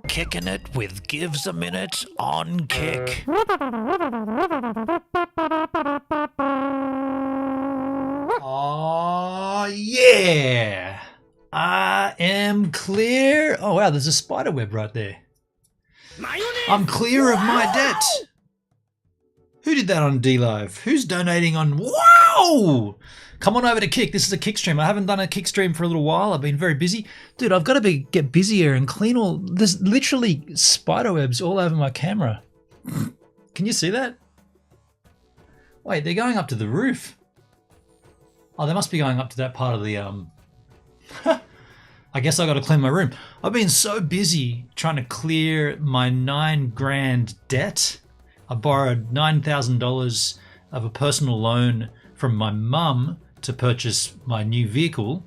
Kicking it with Gives a Minute on Kick. Oh, yeah. I am clear. Oh, wow, there's a spider web right there. I'm clear of my debt. Who did that on D-Live? Who's donating on... Wow! Come on over to Kick. This is a Kick stream. I haven't done a Kick stream for a little while. I've been very busy. Dude, I've got to get busier and clean all... There's literally spider webs all over my camera. Can you see that? Wait, they're going up to the roof. Oh, they must be going up to that part of the... I guess I got to clean my room. I've been so busy trying to clear my $9,000 debt. I borrowed $9,000 of a personal loan from my mum to purchase my new vehicle.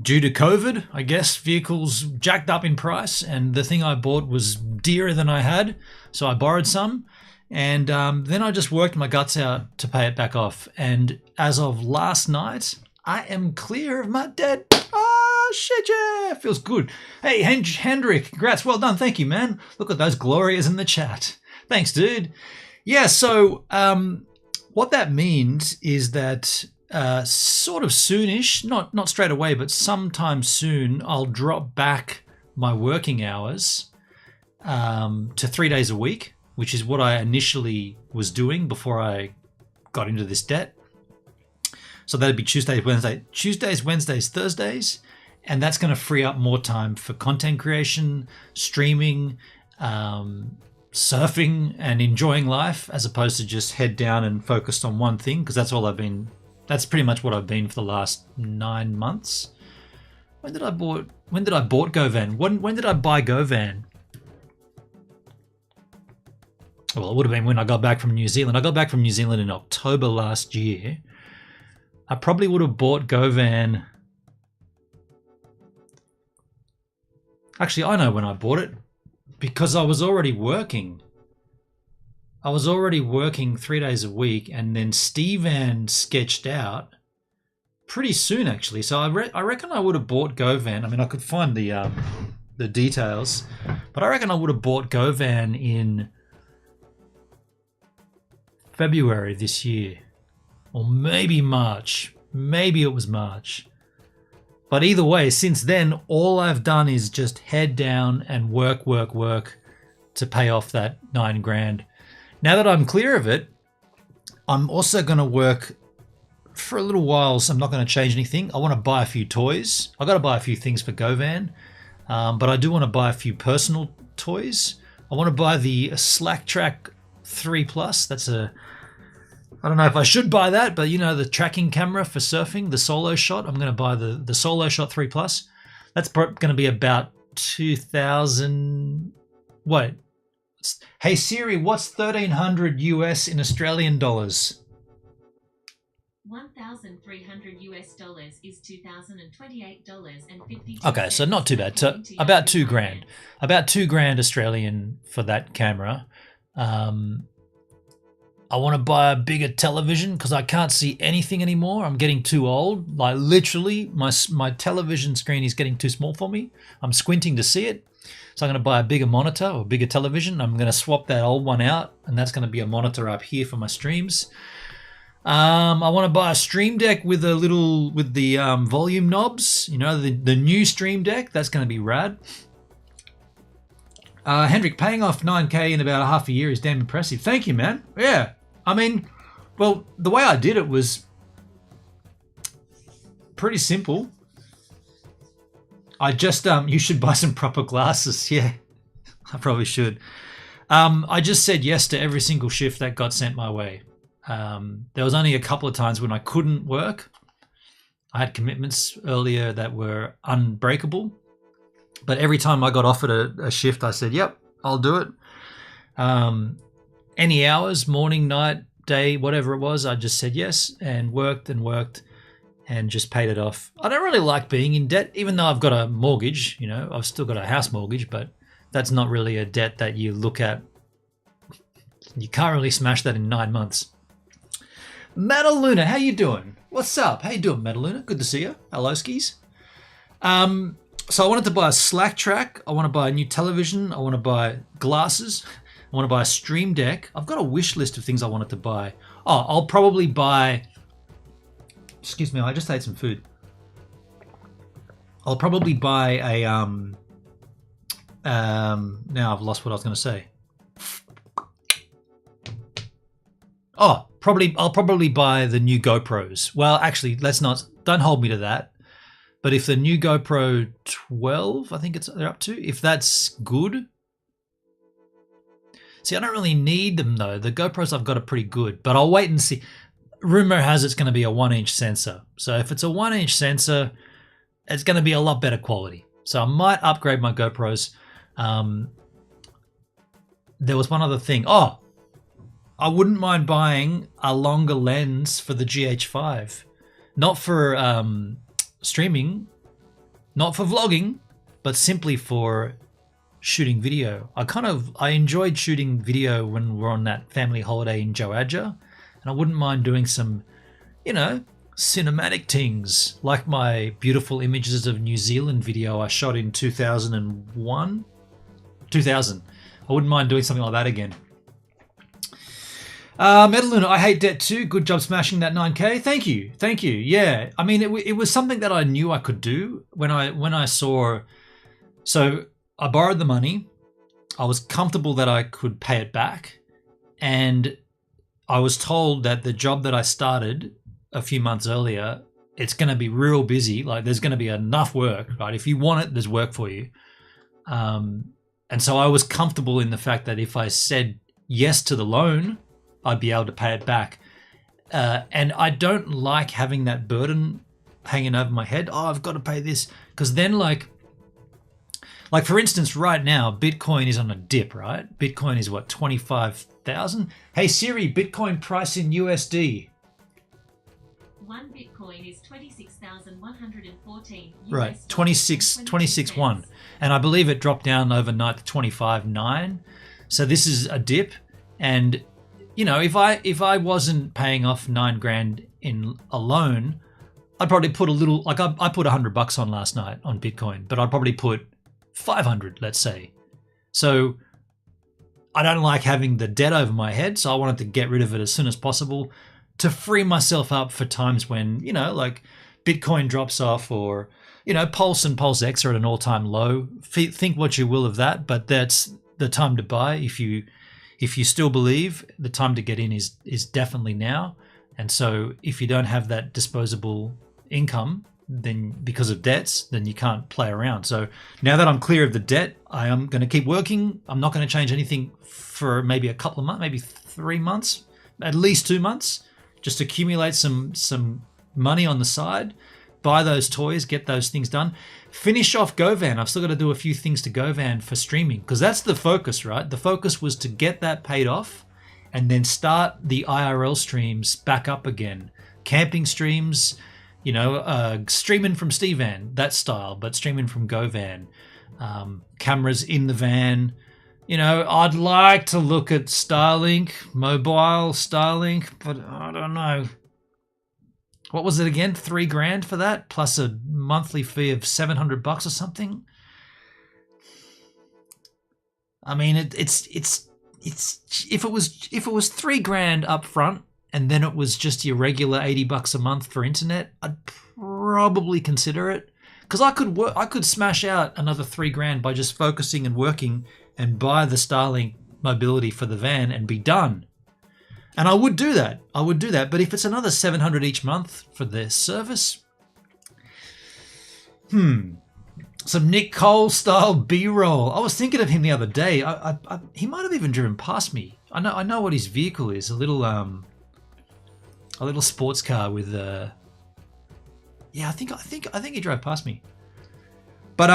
Due to COVID, I guess vehicles jacked up in price, and the thing I bought was dearer than I had, so I borrowed some. And then I just worked my guts out to pay it back off. And as of last night, I am clear of my debt. Oh, shit, yeah, feels good. Hey, Hendrik, congrats, well done, thank you, man. Look at those glorias in the chat. Thanks, dude. Yeah, so what that means is that sort of soonish, not straight away, but sometime soon, I'll drop back my working hours to 3 days a week, which is what I initially was doing before I got into this debt. So that'd be Tuesdays, Wednesdays, Thursdays, and that's going to free up more time for content creation, streaming, surfing, and enjoying life, as opposed to just head down and focused on one thing, because that's pretty much what I've been for the last 9 months. When did I bought GoVan? When did I buy GoVan? Well, it would have been when I got back from New Zealand. I got back from New Zealand in October last year. I probably would have bought GoVan. Actually, I know when I bought it, because I was already working. I was already working 3 days a week, and then Stevan sketched out pretty soon, actually. So I reckon I would have bought GoVan. I mean, I could find the details, but I reckon I would have bought GoVan in February this year, or maybe March. Maybe it was March. But either way, since then, all I've done is just head down and work to pay off that $9,000. Now that I'm clear of it, I'm also going to work for a little while, so I'm not going to change anything. I want to buy a few toys. I've got to buy a few things for GoVan, but I do want to buy a few personal toys. I want to buy the Slack Track 3 Plus. I don't know if I should buy that, but you know, the tracking camera for surfing, the Solo Shot. I'm going to buy the Solo Shot 3 Plus. That's going to be about 2,000. Wait. Hey Siri, what's 1,300 US in Australian dollars? 1,300 US dollars is $2,028.50. Okay, so not too bad. So about $2,000. About $2,000 Australian for that camera. I want to buy a bigger television because I can't see anything anymore. I'm getting too old. Like literally, my television screen is getting too small for me. I'm squinting to see it. So I'm going to buy a bigger monitor or bigger television. I'm going to swap that old one out, and that's going to be a monitor up here for my streams. I want to buy a Stream Deck with the volume knobs. You know, the new Stream Deck. That's going to be rad. Hendrik, paying off $9,000 in about half a year is damn impressive. Thank you, man. Yeah. I mean, well, the way I did it was pretty simple. I just, you should buy some proper glasses. Yeah, I probably should. I just said yes to every single shift that got sent my way. There was only a couple of times when I couldn't work. I had commitments earlier that were unbreakable. But every time I got offered a shift, I said, yep, I'll do it. Any hours, morning, night, day, whatever it was, I just said yes and worked and just paid it off. I don't really like being in debt, even though I've got a mortgage. You know, I've still got a house mortgage, but that's not really a debt that you look at. You can't really smash that in 9 months. Metaluna, how you doing? What's up? How you doing, Metaluna? Good to see you. Hello, skis. So I wanted to buy a Slack Track. I want to buy a new television. I want to buy glasses. I want to buy a Stream Deck. I've got a wish list of things I wanted to buy. Oh, I'll probably buy... Excuse me, I just ate some food. I'll probably buy a... now I've lost what I was going to say. Oh, I'll probably buy the new GoPros. Well, actually, don't hold me to that. But if the new GoPro 12, I think they're up to, if that's good. See, I don't really need them though. The GoPros I've got are pretty good, but I'll wait and see. Rumor has it's going to be a 1-inch sensor. So if it's a 1-inch sensor, it's going to be a lot better quality. So I might upgrade my GoPros. There was one other thing. Oh, I wouldn't mind buying a longer lens for the GH5. Not for streaming, not for vlogging, but simply for shooting video. I enjoyed shooting video when we're on that family holiday in Joadja, and I wouldn't mind doing some, cinematic things, like my beautiful images of New Zealand video I shot in 2001. 2000. I wouldn't mind doing something like that again. Metaluna, I hate debt too. Good job smashing that 9K. Thank you. Yeah, I mean, it was something that I knew I could do when I saw. So I borrowed the money. I was comfortable that I could pay it back, and I was told that the job that I started a few months earlier, it's going to be real busy. Like, there's going to be enough work, right? If you want it, there's work for you. And so I was comfortable in the fact that if I said yes to the loan, I'd be able to pay it back. And I don't like having that burden hanging over my head. Oh, I've got to pay this. Because then like for instance, right now, Bitcoin is on a dip, right? Bitcoin is what, 25,000? Hey Siri, Bitcoin price in USD. 1 Bitcoin is 26,114 US Right, 26.1. And I believe it dropped down overnight to 25.9. So this is a dip. And if I wasn't paying off $9,000 in a loan, I'd probably put a little, like I put $100 on last night on Bitcoin, but I'd probably put 500, let's say. So I don't like having the debt over my head, so I wanted to get rid of it as soon as possible to free myself up for times when, like Bitcoin drops off, or, Pulse and Pulse X are at an all-time low. Think what you will of that, but that's the time to buy. If you still believe, the time to get in is definitely now. And so if you don't have that disposable income, then because of debts, then you can't play around. So now that I'm clear of the debt, I am going to keep working. I'm not going to change anything for maybe a couple of months, maybe 3 months, at least 2 months, just accumulate some money on the side, buy those toys, get those things done, finish off GoVan. I've still got to do a few things to GoVan for streaming, because that's the focus, right? The focus was to get that paid off and then start the IRL streams back up again. Camping streams, streaming from Stevan, that style, but streaming from GoVan. Cameras in the van. I'd like to look at Starlink, mobile Starlink, but I don't know. What was it again? $3,000 for that, plus a monthly fee of $700 or something. I mean, it's if it was $3,000 up front and then it was just your regular $80 a month for internet, I'd probably consider it, because I could smash out another $3,000 by just focusing and working and buy the Starlink mobility for the van and be done. And I would do that. But if it's another $700 each month for the service, some Nick Cole style B-roll. I was thinking of him the other day. He might have even driven past me. I know what his vehicle is. A little sports car with I think he drove past me. But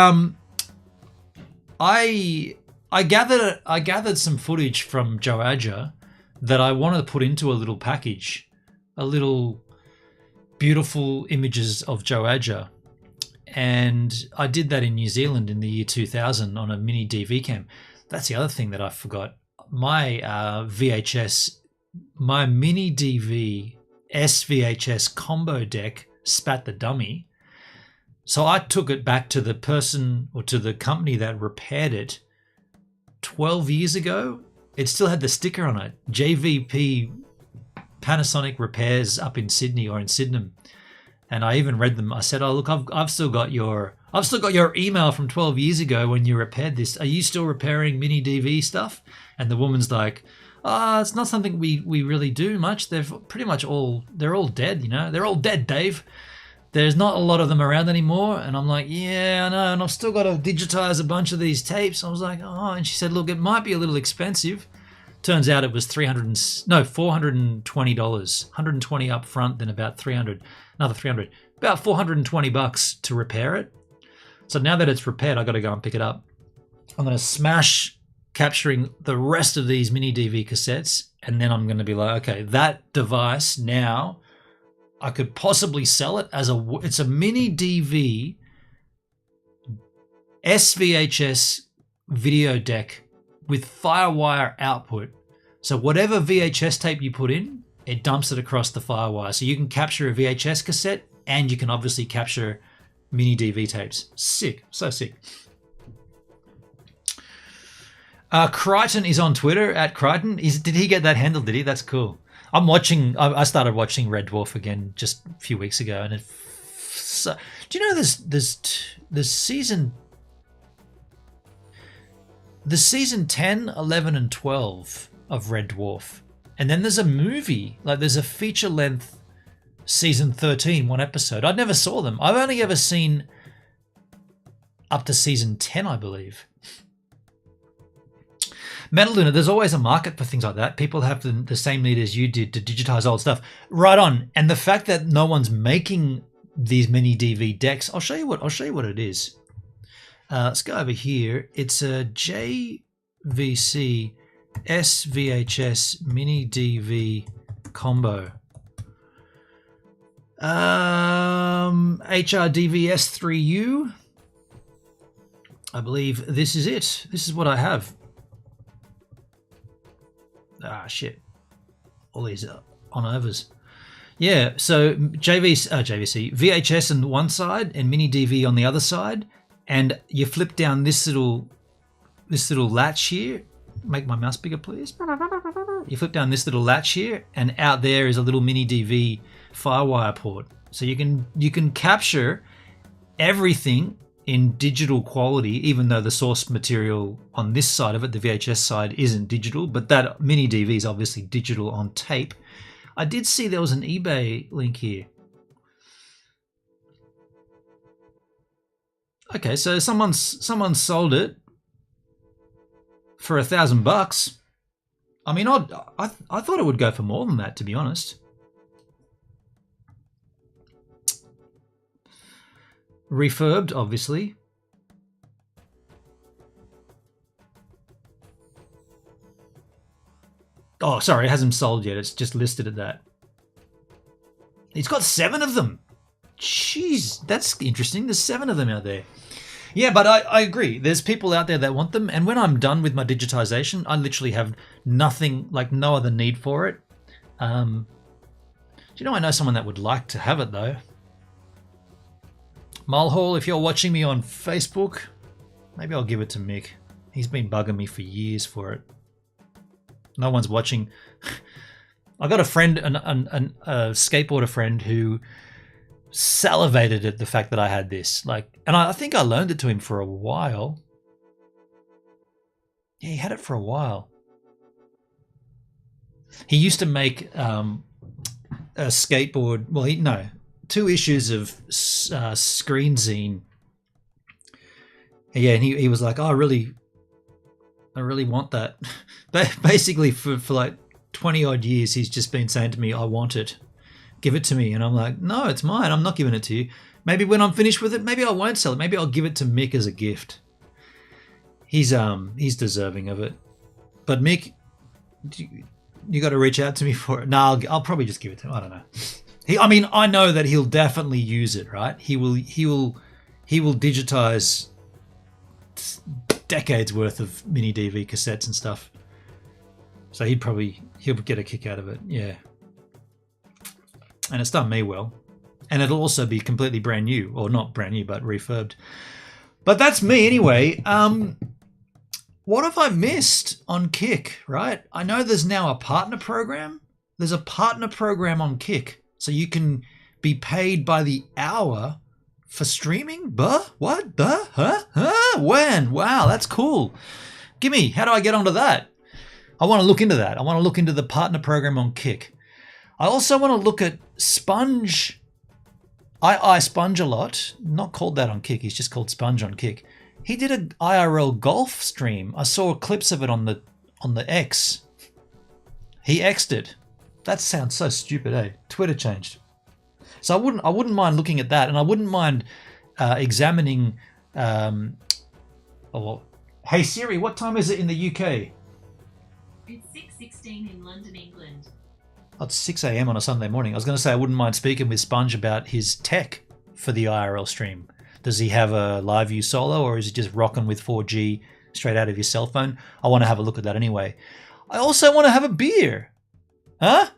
I gathered some footage from Joadja that I wanted to put into a little package, a little beautiful images of Joadja. And I did that in New Zealand in the year 2000 on a mini DV cam. That's the other thing that I forgot. My VHS, my mini DV SVHS combo deck spat the dummy. So I took it back to the person, or to the company that repaired it 12 years ago. It still had the sticker on it, JVP Panasonic Repairs up in Sydney, or in Sydenham. And I even read them. I said, "Oh, look, I've still got your email from 12 years ago when you repaired this. Are you still repairing mini DV stuff?" And the woman's like, It's not something we really do much. They're all dead, you know. They're all dead, Dave. There's not a lot of them around anymore. And I'm like, yeah, I know. And I've still got to digitize a bunch of these tapes. I was like, oh, and she said, look, it might be a little expensive. Turns out it was $420, $120 up front, then about $300, another $300, about $420 to repair it. So now that it's repaired, I got to go and pick it up. I'm going to smash capturing the rest of these mini DV cassettes, and then I'm going to be like, okay, that device now, I could possibly sell it as it's a mini DV SVHS video deck with FireWire output. So whatever VHS tape you put in, it dumps it across the FireWire. So you can capture a VHS cassette, and you can obviously capture mini DV tapes. Sick, so sick. Crichton is on Twitter at Crichton. Did he get that handle? Did he? That's cool. I started watching Red Dwarf again just a few weeks ago, and do you know there's season 10, 11, and 12 of Red Dwarf, and then there's a movie, like there's a feature length season 13, one episode. I never saw them. I've only ever seen up to season 10, I believe. Metaluna, there's always a market for things like that. People have the same need as you did to digitize old stuff. Right on. And the fact that no one's making these mini DV decks, I'll show you what it is. Let's go over here. It's a JVC SVHS mini DV combo. HRDVS3U. I believe this is it. This is what I have. Shit. All these on overs. Yeah, so JVC, VHS on one side and mini DV on the other side, and you flip down this little latch here. Make my mouse bigger, please. You flip down this little latch here, and out there is a little mini DV FireWire port. So you can capture everything in digital quality, even though the source material on this side of it, the VHS side, isn't digital, but that mini DV is obviously digital on tape. I did see there was an eBay link here. Okay, so someone sold it for $1,000. I mean, I thought it would go for more than that, to be honest. Refurbed, obviously. Oh, sorry, it hasn't sold yet. It's just listed at that. It's got 7 of them. Jeez, that's interesting. There's 7 of them out there. Yeah, but I agree. There's people out there that want them. And when I'm done with my digitization, I literally have nothing, like no other need for it. Do you know, I know someone that would like to have it, though. Mulhall, if you're watching me on Facebook, maybe I'll give it to Mick. He's been bugging me for years for it. No one's watching. I got a friend, a skateboarder friend, who salivated at the fact that I had this. And I think I loaned it to him for a while. Yeah, he had it for a while. He used to make a skateboard. Well, 2 issues of Screen Zine. Yeah, and he was like, oh, I really want that. Basically, for like 20 odd years, he's just been saying to me, I want it. Give it to me. And I'm like, no, it's mine. I'm not giving it to you. Maybe when I'm finished with it, maybe I won't sell it. Maybe I'll give it to Mick as a gift. He's deserving of it. But Mick, you got to reach out to me for it. No, I'll probably just give it to him. I don't know. I know that he'll definitely use it, right? He will digitize decades worth of mini DV cassettes and stuff. So he'll get a kick out of it, yeah. And it's done me well. And it'll also be completely brand new, or not brand new, but refurbed. But that's me anyway. What have I missed on Kick, right? I know there's now a partner program. There's a partner program on Kick. So you can be paid by the hour for streaming? What? When? Wow, that's cool. Gimme, how do I get onto that? I want to look into that. I want to look into the partner program on Kick. I also want to look at Sponge. I Sponge a lot. Not called that on Kick. He's just called Sponge on Kick. He did an IRL golf stream. I saw clips of it on the X. He X'd it. That sounds so stupid, eh? Twitter changed. So I wouldn't mind looking at that, and I wouldn't mind examining. Hey Siri, what time is it in the UK? It's 6:16 in London, England. Oh, it's 6 a.m. on a Sunday morning. I was going to say I wouldn't mind speaking with Sponge about his tech for the IRL stream. Does he have a live view solo, or is he just rocking with 4G straight out of your cell phone? I want to have a look at that anyway. I also want to have a beer. Huh?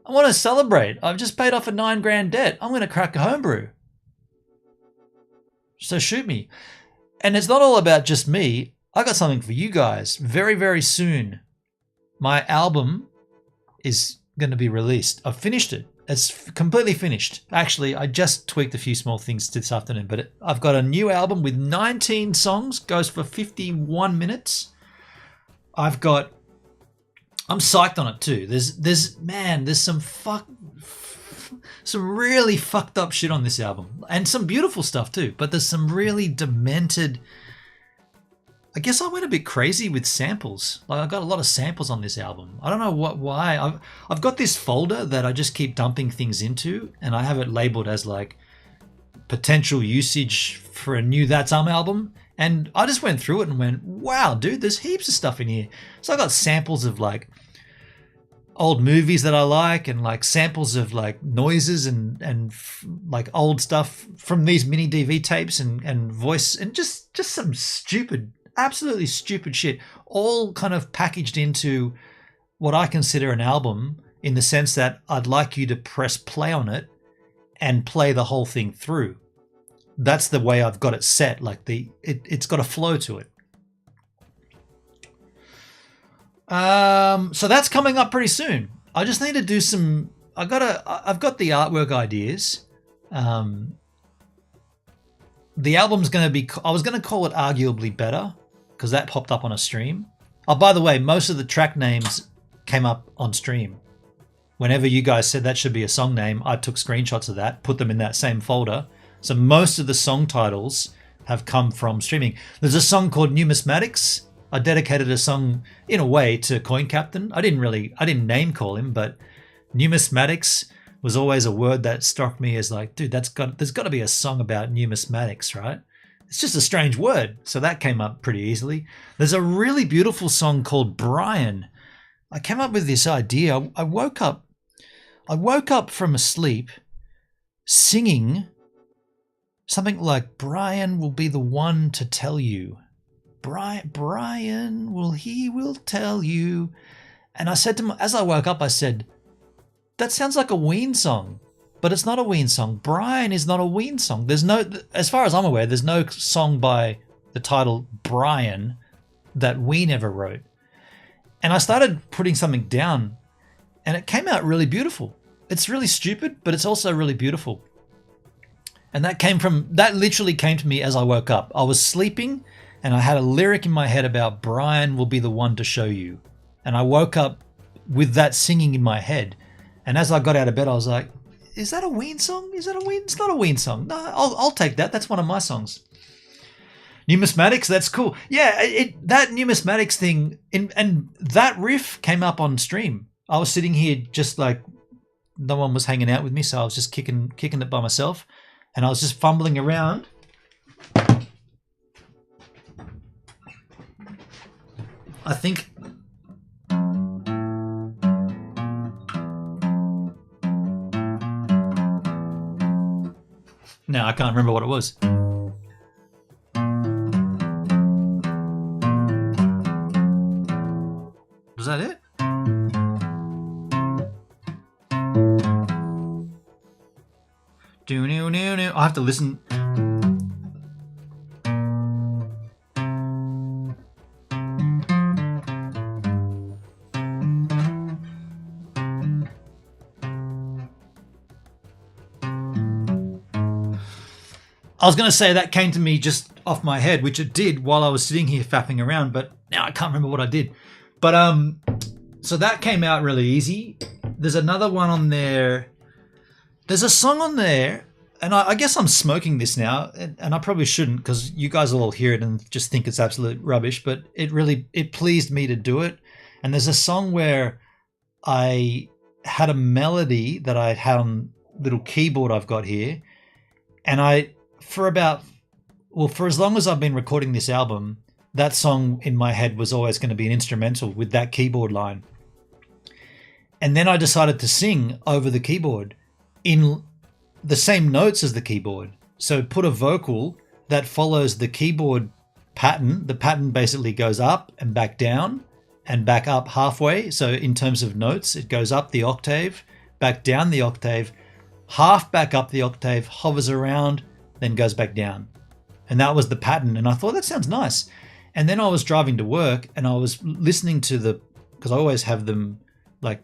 I want to celebrate. I've just paid off a $9,000 debt. I'm going to crack a homebrew. So shoot me. And it's not all about just me. I got something for you guys. Very, very soon, my album is going to be released. I've finished it. It's completely finished. Actually, I just tweaked a few small things this afternoon, but I've got a new album with 19 songs, goes for 51 minutes. I'm psyched on it too. There's some really fucked up shit on this album, and some beautiful stuff too, but there's some really demented. I guess I went a bit crazy with samples. Like, I got a lot of samples on this album. I don't know why. I've got this folder that I just keep dumping things into, and I have it labeled as like potential usage for a new That's album. And I just went through it and went, wow, dude, there's heaps of stuff in here. So I got samples of like old movies that I like, and like samples of like noises and like old stuff from these mini DV tapes and voice, and just some stupid, absolutely stupid shit, all kind of packaged into what I consider an album, in the sense that I'd like you to press play on it and play the whole thing through. That's the way I've got it set. Like it's got a flow to it. So that's coming up pretty soon. I just need to do some. I've got the artwork ideas. The album's going to be. I was going to call it Arguably Better, because that popped up on a stream. Oh, by the way, most of the track names came up on stream. Whenever you guys said that should be a song name, I took screenshots of that, put them in that same folder. So most of the song titles have come from streaming. There's a song called Numismatics. I dedicated a song in a way to Coin Captain. I didn't name call him, but numismatics was always a word that struck me as like, dude, there's got to be a song about numismatics, right? It's just a strange word. So that came up pretty easily. There's a really beautiful song called Brian. I came up with this idea. I woke up from a sleep singing something like, Brian will be the one to tell you. Brian will tell you. And I said to him, as I woke up, I said, that sounds like a Ween song, but it's not a Ween song. Brian is not a Ween song. There's no, as far as I'm aware, there's no song by the title Brian that Ween ever wrote. And I started putting something down, and it came out really beautiful. It's really stupid, but it's also really beautiful. And that literally came to me as I woke up. I was sleeping, and I had a lyric in my head about Brian will be the one to show you. And I woke up with that singing in my head. And as I got out of bed, I was like, is that a Ween song? Is that a Ween? It's not a Ween song. No, I'll take that. That's one of my songs. Numismatics, that's cool. Yeah, that numismatics thing, and that riff came up on stream. I was sitting here just like no one was hanging out with me, so I was just kicking it by myself. And I was just fumbling around. I think no, I can't remember what it was. Was that it? I have to listen. I was going to say that came to me just off my head, which it did while I was sitting here faffing around, but now I can't remember what I did. But So that came out really easy. There's another one on there. There's a song on there, and I guess I'm smoking this now, and I probably shouldn't because you guys will all hear it and just think it's absolute rubbish, but it pleased me to do it. And there's a song where I had a melody that I had on little keyboard I've got here, and for as long as I've been recording this album, that song in my head was always going to be an instrumental with that keyboard line. And then I decided to sing over the keyboard in the same notes as the keyboard. So put a vocal that follows the keyboard pattern. The pattern basically goes up and back down and back up halfway. So in terms of notes, it goes up the octave, back down the octave, half back up the octave, hovers around, then goes back down. And that was the pattern. And I thought, that sounds nice. And then I was driving to work and I was listening to because I always have them like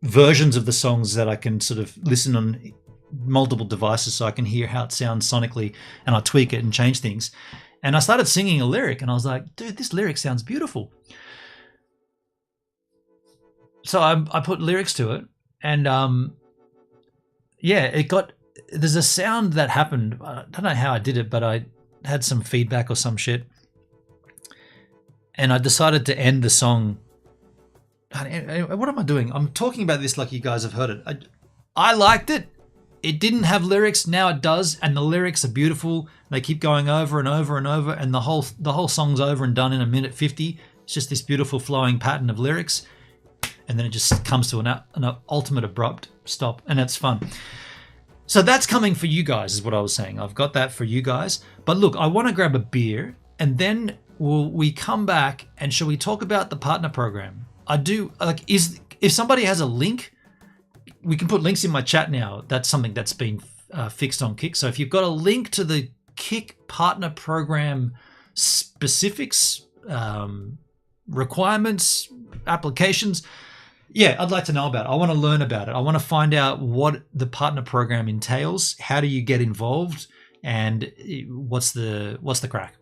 versions of the songs that I can sort of listen on multiple devices so I can hear how it sounds sonically, and I tweak it and change things. And I started singing a lyric and I was like, dude, this lyric sounds beautiful. So I put lyrics to it, and there's a sound that happened. I don't know how I did it, but I had some feedback or some shit. And I decided to end the song. What am I doing? I'm talking about this like you guys have heard it. I liked it. It didn't have lyrics. Now it does, and the lyrics are beautiful. They keep going over and over and over, and the whole song's over and done in 1:50. It's just this beautiful flowing pattern of lyrics, and then it just comes to an ultimate abrupt stop, and it's fun. So that's coming for you guys, is what I was saying. I've got that for you guys. But look, I want to grab a beer, and then we come back, and shall we talk about the partner program? I do like if somebody has a link, we can put links in my chat now. That's something that's been fixed on Kick. So if you've got a link to the Kick partner program specifics, requirements, applications, yeah, I'd like to know about it. I want to learn about it. I want to find out what the partner program entails. How do you get involved, and what's the crack?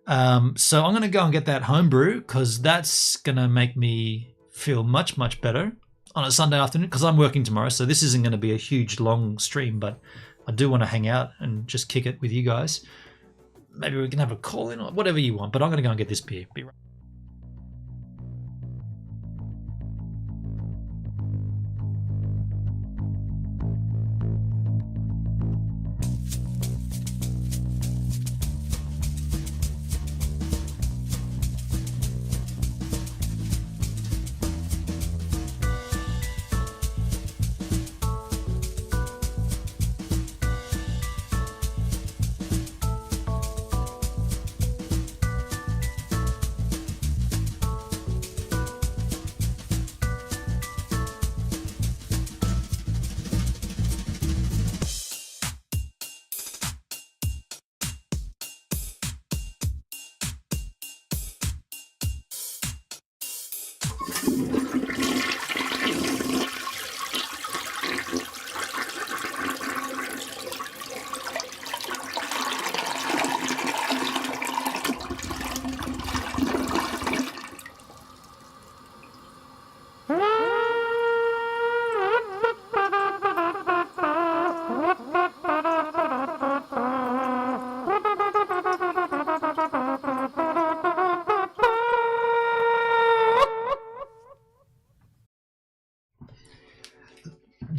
So I'm going to go and get that homebrew, because that's going to make me feel much, much better on a Sunday afternoon, because I'm working tomorrow. So this isn't going to be a huge, long stream, but I do want to hang out and just kick it with you guys. Maybe we can have a call in or whatever you want, but I'm going to go and get this beer. Be right.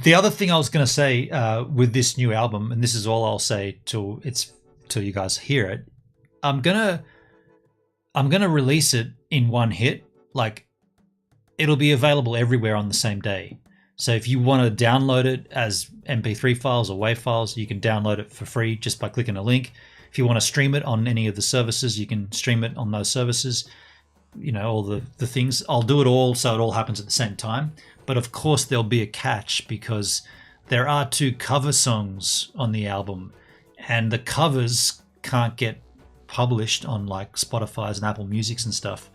The other thing I was going to say with this new album, and this is all I'll say till you guys hear it, I'm gonna release it in one hit. Like, it'll be available everywhere on the same day. So if you want to download it as MP3 files or WAV files, you can download it for free just by clicking a link. If you want to stream it on any of the services, you can stream it on those services. You know, all the things. I'll do it all so it all happens at the same time. But of course there'll be a catch, because there are 2 cover songs on the album, and the covers can't get published on like Spotify's and Apple Music's and stuff.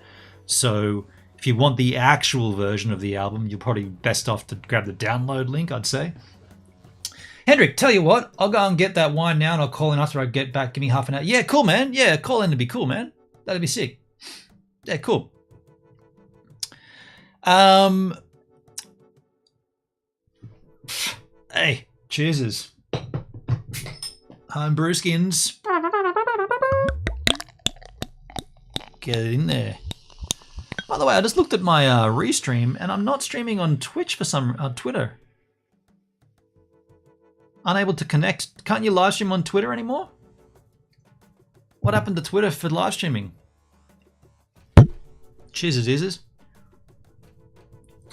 So if you want the actual version of the album, you're probably best off to grab the download link, I'd say. Hendrik, tell you what, I'll go and get that wine now, and I'll call in after I get back. Give me half an hour. Yeah, cool, man. Yeah, call in to be cool, man. That'd be sick. Yeah, cool. Hey, cheers. Home brewskins. Get it in there. By the way, I just looked at my restream, and I'm not streaming on Twitch on Twitter. Unable to connect. Can't you live stream on Twitter anymore? What happened to Twitter for live streaming? Cheers, Izes.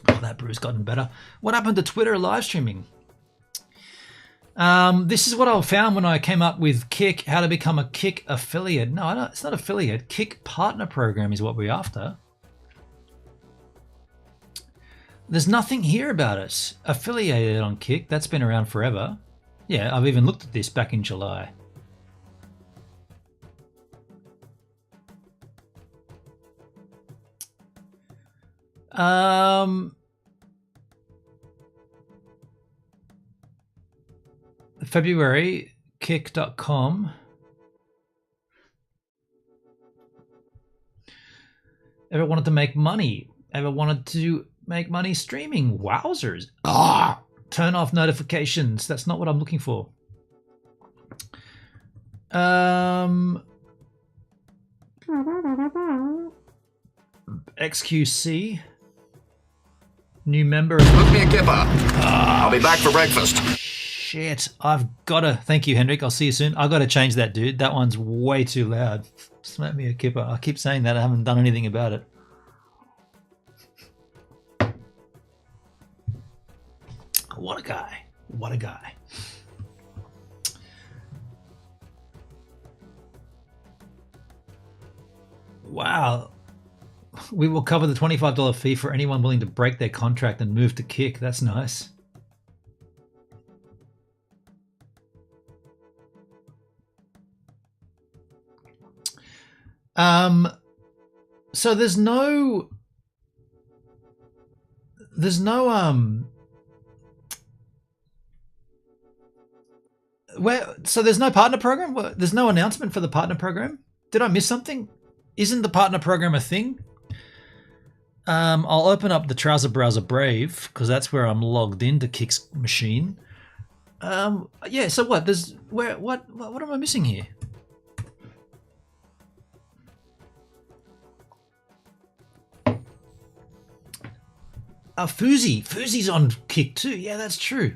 Oh, that brew's gotten better. What happened to Twitter live streaming? This is what I found when I came up with Kik, how to become a Kik affiliate. No, it's not affiliate. Kik partner program is what we're after. There's nothing here about it. Affiliated on Kik, that's been around forever. Yeah, I've even looked at this back in July. February, kik.com. Ever wanted to make money? Ever wanted to make money streaming? Wowzers. Turn off notifications. That's not what I'm looking for. XQC. New member. Book me a kipper. I'll be back for breakfast. Shit. I've got to. Thank you, Hendrik. I'll see you soon. I've got to change that, dude. That one's way too loud. Smack me a kipper. I keep saying that. I haven't done anything about it. What a guy. What a guy. Wow. We will cover the $25 fee for anyone willing to break their contract and move to Kik. That's nice. So there's no there's no partner program? There's no announcement for the partner program? Did I miss something? Isn't the partner program a thing? I'll open up the Trouser Browser Brave because that's where I'm logged into Kik's machine. Yeah, so what? What am I missing here? Fuzi's on Kik too. Yeah, that's true.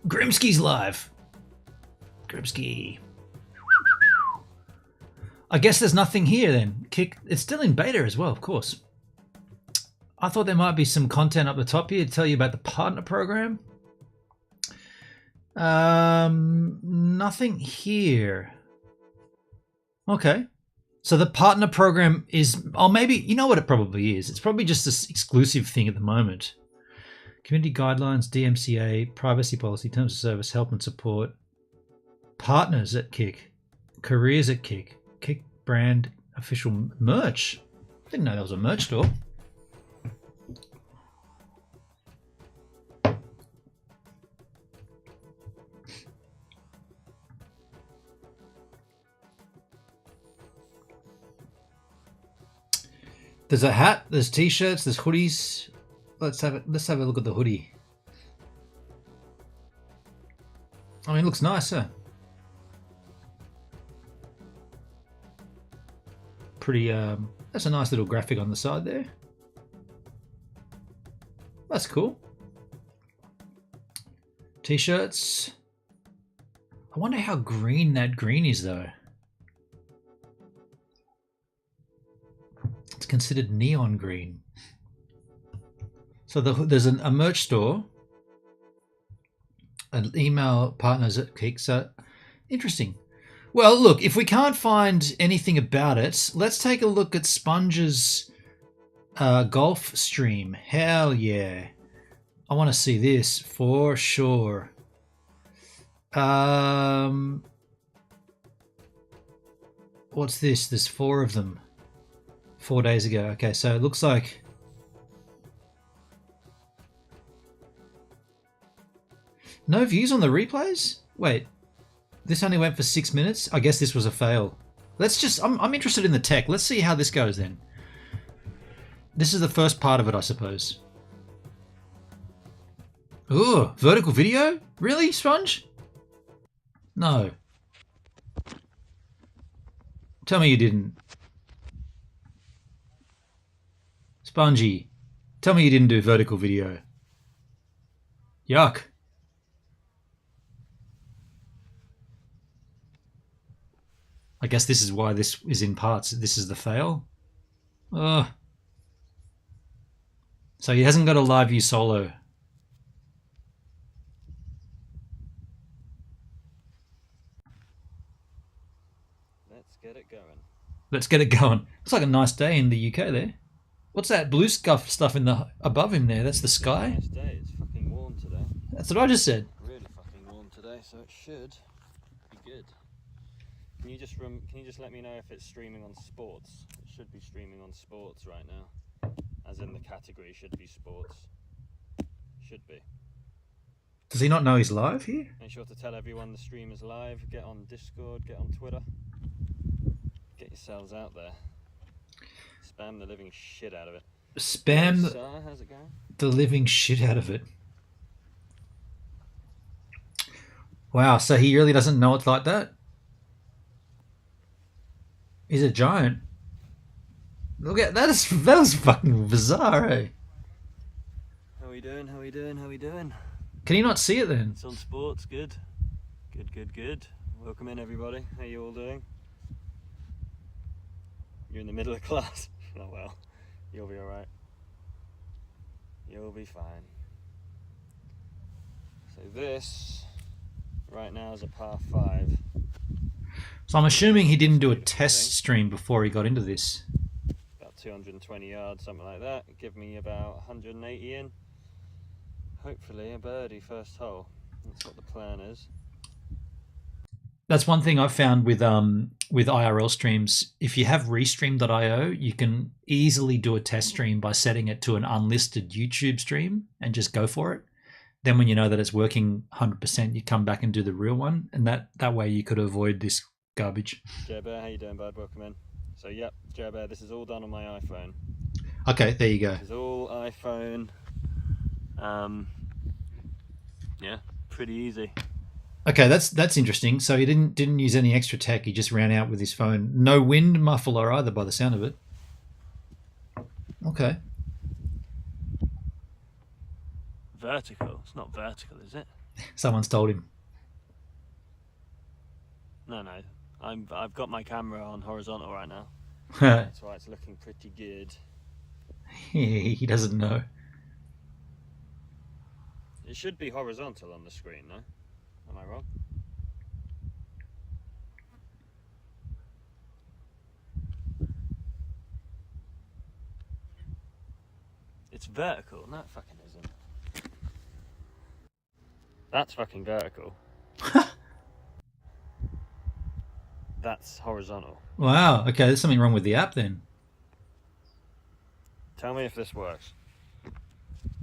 Grimsky's live. Grimsky. I guess there's nothing here then. Kik, it's still in beta as well, of course. I thought there might be some content up the top here to tell you about the partner program. Nothing here. Okay. So the partner program is, maybe, you know what it probably is. It's probably just this exclusive thing at the moment. Community guidelines, DMCA, privacy policy, terms of service, help and support. Partners at Kik. Careers at Kik. Kik brand official merch. Didn't know there was a merch store. There's a hat, there's t-shirts, there's hoodies. Let's have a look at the hoodie. I mean, it looks nice, huh? Pretty, that's a nice little graphic on the side there. That's cool. T-shirts. I wonder how green that green is, though. It's considered neon green. So there's a merch store, an email partners at Kik. So interesting. Well, look, if we can't find anything about it, let's take a look at Sponge's golf stream. Hell yeah. I want to see this for sure. What's this? There's 4 of them. 4 days ago. Okay, so it looks like no views on the replays? Wait. This only went for 6 minutes. I guess this was a fail. Let's just... I'm interested in the tech. Let's see how this goes then. This is the first part of it, I suppose. Ooh, vertical video? Really, Sponge? No. Tell me you didn't. Spongy. Tell me you didn't do vertical video. Yuck. I guess this is why this is in parts. This is the fail. Ugh. So he hasn't got a live view solo. Let's get it going. Let's get it going. Looks like a nice day in the UK there. What's that blue stuff in the above him there? That's the sky? Nice day. It's fucking warm today. That's what I just said. Really fucking warm today, so it should be good. Can you just let me know if it's streaming on sports? It should be streaming on sports right now. As in the category should be sports. Should be. Does he not know he's live here? Make sure to tell everyone the stream is live. Get on Discord, get on Twitter. Get yourselves out there. Spam the living shit out of it. Spam How's it going? the living shit out of it. Wow, so he really doesn't know it's like that? He's a giant. Look at that! That was fucking bizarre, eh? How we doing? How we doing? How we doing? Can you not see it then? It's on sports. Good. Good. Welcome in, everybody. How you all doing? You're in the middle of class. Oh well, you'll be alright. You'll be fine. So this, right now, is a par 5. So I'm assuming he didn't do a test stream before he got into this. About 220 yards, something like that. Give me about 180 in. Hopefully a birdie first hole. That's what the plan is. That's one thing I've found with IRL streams. If you have restream.io, you can easily do a test stream by setting it to an unlisted YouTube stream and just go for it. Then when you know that it's working 100%, you come back and do the real one, and that way you could avoid this garbage. Bear, how you doing, bud? Welcome in. So yep, Bear, this is all done on my iPhone. Okay, there you go. This is all iPhone. Yeah, pretty easy. Okay, that's interesting. So he didn't use any extra tech. He just ran out with his phone. No wind muffler either, by the sound of it. Okay. Vertical? It's not vertical, is it? Someone's told him. No. I've got my camera on horizontal right now. he That's why it's looking pretty good. doesn't know. It should be horizontal on the screen, no? Am I wrong? It's vertical, and that fucking isn't. That's fucking vertical. That's horizontal. Wow. Okay, there's something wrong with the app then. Tell me if this works.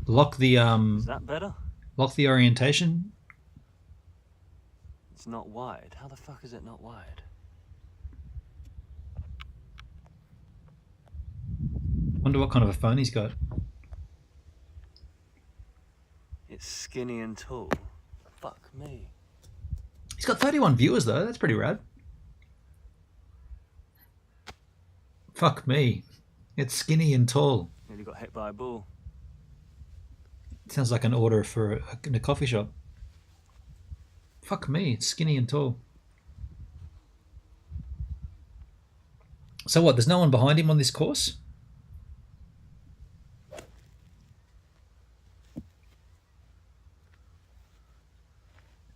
Lock the Is that better? lock the orientation. It's not wide. How the fuck is it not wide? Wonder what kind of a phone he's got. It's skinny and tall. Fuck me. He's got 31 viewers though. That's pretty rad. Fuck me. It's skinny and tall. Nearly got hit by a ball. Sounds like an order for in a coffee shop. Fuck me. It's skinny and tall. So what? There's no one behind him on this course?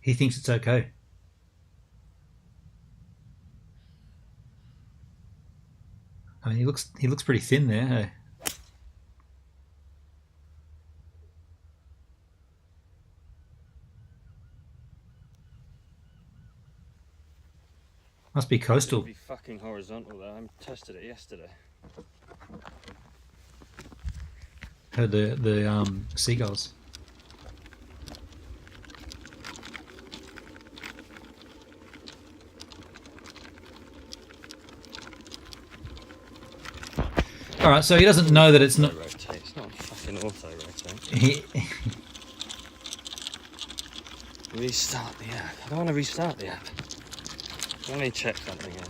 He thinks it's okay. I mean, he looks pretty thin there. Hey? Must be coastal. It'd be fucking horizontal though. I tested it yesterday. Heard the seagulls. All right, so he doesn't know that it's not. Rotate. It's not fucking auto rotate. He, Restart the app. I don't want to restart the app. Let me check something here.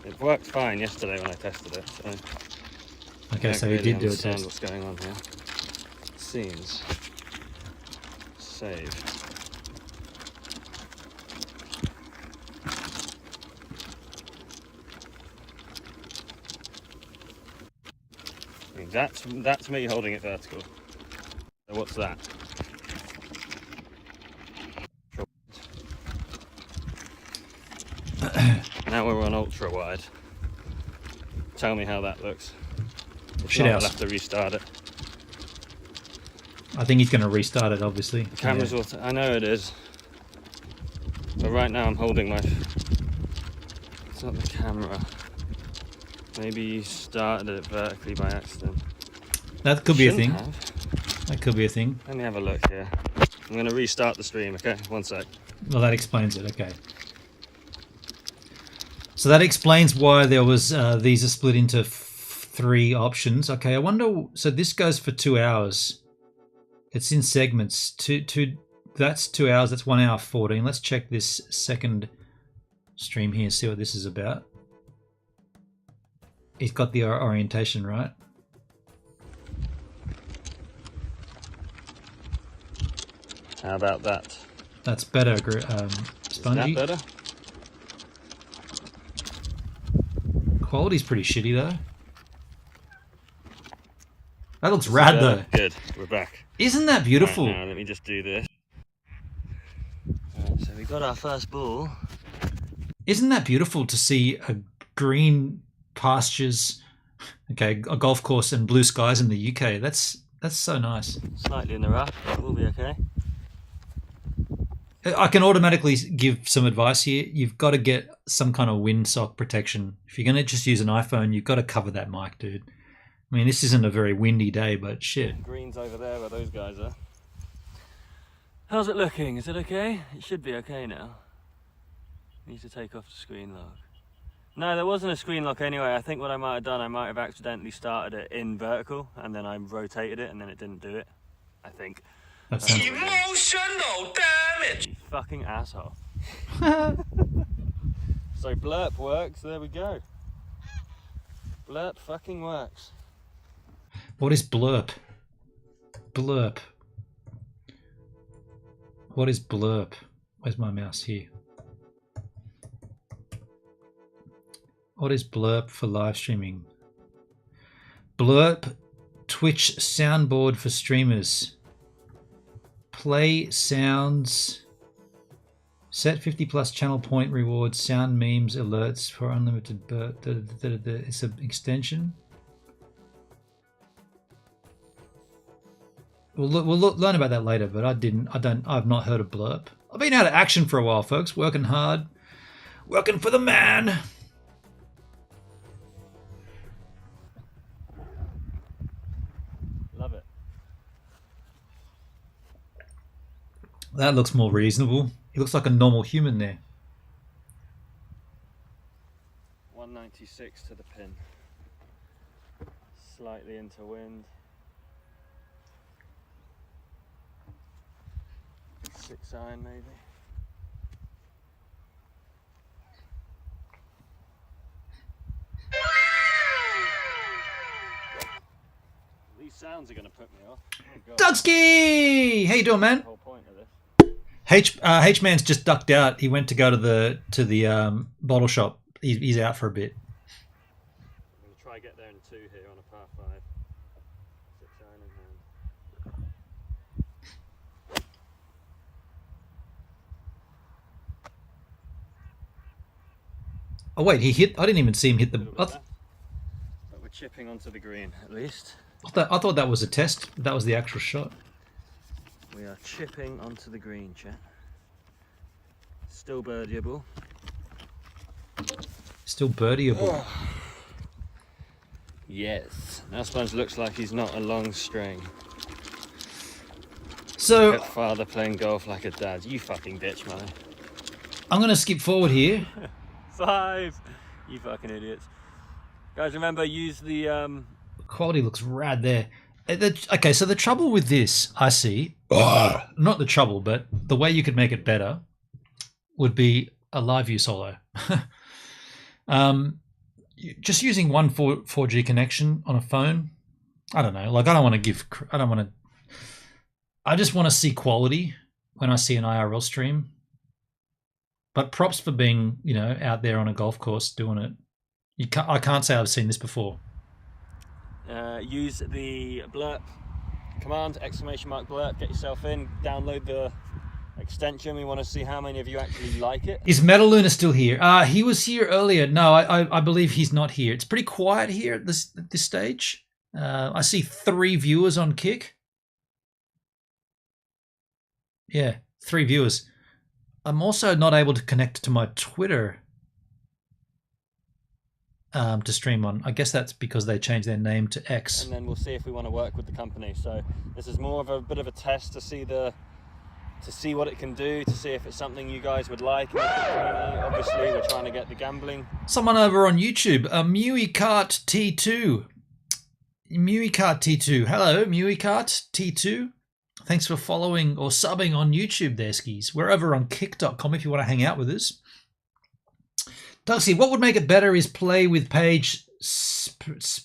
It worked fine yesterday when I tested it. So okay, so he really did do a understand test. What's going on here? Scenes. Save. That's me holding it vertical. So what's that? Now we're on ultra wide. Tell me how that looks. If Shit not, house. I'll have to restart it. I think he's going to restart it, obviously. The camera's auto. I know it is. But right now I'm holding my. It's not the camera. Maybe you started it vertically by accident. That could be a thing. Have. That could be a thing. Let me have a look here. I'm going to restart the stream, okay? One sec. Well, that explains it. Okay. So that explains why there was these are split into 3 options. Okay, I wonder. So this goes for 2 hours. It's in segments. That's 2 hours. That's 1 hour 14. Let's check this second stream here. See what this is about. He's got the orientation right. How about that? That's better, Is Spongy. that better? Quality's pretty shitty though. That looks rad though. Good. We're back. Isn't that beautiful? Right, now let me just do this. Right, so we got our first ball. Isn't that beautiful to see a green pastures, okay, a golf course and blue skies in the UK? That's so nice. Slightly in the rough, but we'll be okay. I can automatically give some advice here. You've got to get some kind of windsock protection. If you're going to just use an iPhone, you've got to cover that mic, dude. I mean, this isn't a very windy day, but shit. Green's over there where those guys are. How's it looking? Is it okay? It should be okay now. Need to take off the screen lock. No, there wasn't a screen lock anyway. I think what I might have done, I might have accidentally started it in vertical and then I rotated it and then it didn't do it. I think. That sounds Emotional damage. You fucking asshole. So blurp works, there we go. Blurp fucking works. What is blurp? Blurp. What is blurp? Where's my mouse here? What is blurp for live streaming? Blurp, Twitch soundboard for streamers. Play sounds. Set 50 plus channel point rewards, sound memes, alerts for unlimited burp. It's an extension. We'll learn about that later, but I've not heard of blurp. I've been out of action for a while, folks. Working hard. Working for the man. Love it. That looks more reasonable. He looks like a normal human there. 196 to the pin. Slightly into wind. 6 iron maybe. These sounds are going to put me off. Oh, God. Dudsky! How you doing, man? The whole point of this. H man's just ducked out. He went to go to the bottle shop. He's out for a bit. I'm going to try get there in 2 here on a par 5. 6 iron in hand. Oh wait, he hit. I didn't even see him hit the. But we're chipping onto the green at least. I thought that was a test. That was the actual shot. We are chipping onto the green, chat. Still birdieable. Still birdieable. Oh. Yes. Now Sponge looks like he's not a long string. So Look at father playing golf like a dad. You fucking bitch, man. I'm gonna skip forward here. 5. You fucking idiots. Guys, remember use the Quality looks rad there. Okay, so the trouble with this, I see, not the trouble, but the way you could make it better would be a live view solo. Just using one 4G connection on a phone, I don't know. Like, I just want to see quality when I see an IRL stream. But props for being, out there on a golf course doing it. I can't say I've seen this before. Use the blurb command, !blurb, get yourself in, download the extension. We want to see how many of you actually like it. Is Metaluna still here? He was here earlier. No, I believe he's not here. It's pretty quiet here at this stage. I see 3 viewers on Kick. Yeah, 3 viewers. I'm also not able to connect to my Twitter to stream on. I guess that's because they changed their name to X. And then we'll see if we want to work with the company. So this is more of a bit of a test to see what it can do, to see if it's something you guys would like. Obviously, we're trying to get the gambling. Someone over on YouTube, MewieCart T2. MewieCart T2. Hello, MewieCart T2. Thanks for following or subbing on YouTube there, skis. We're over on kick.com if you want to hang out with us. Duxie, what would make it better is play with Paige Spiranik.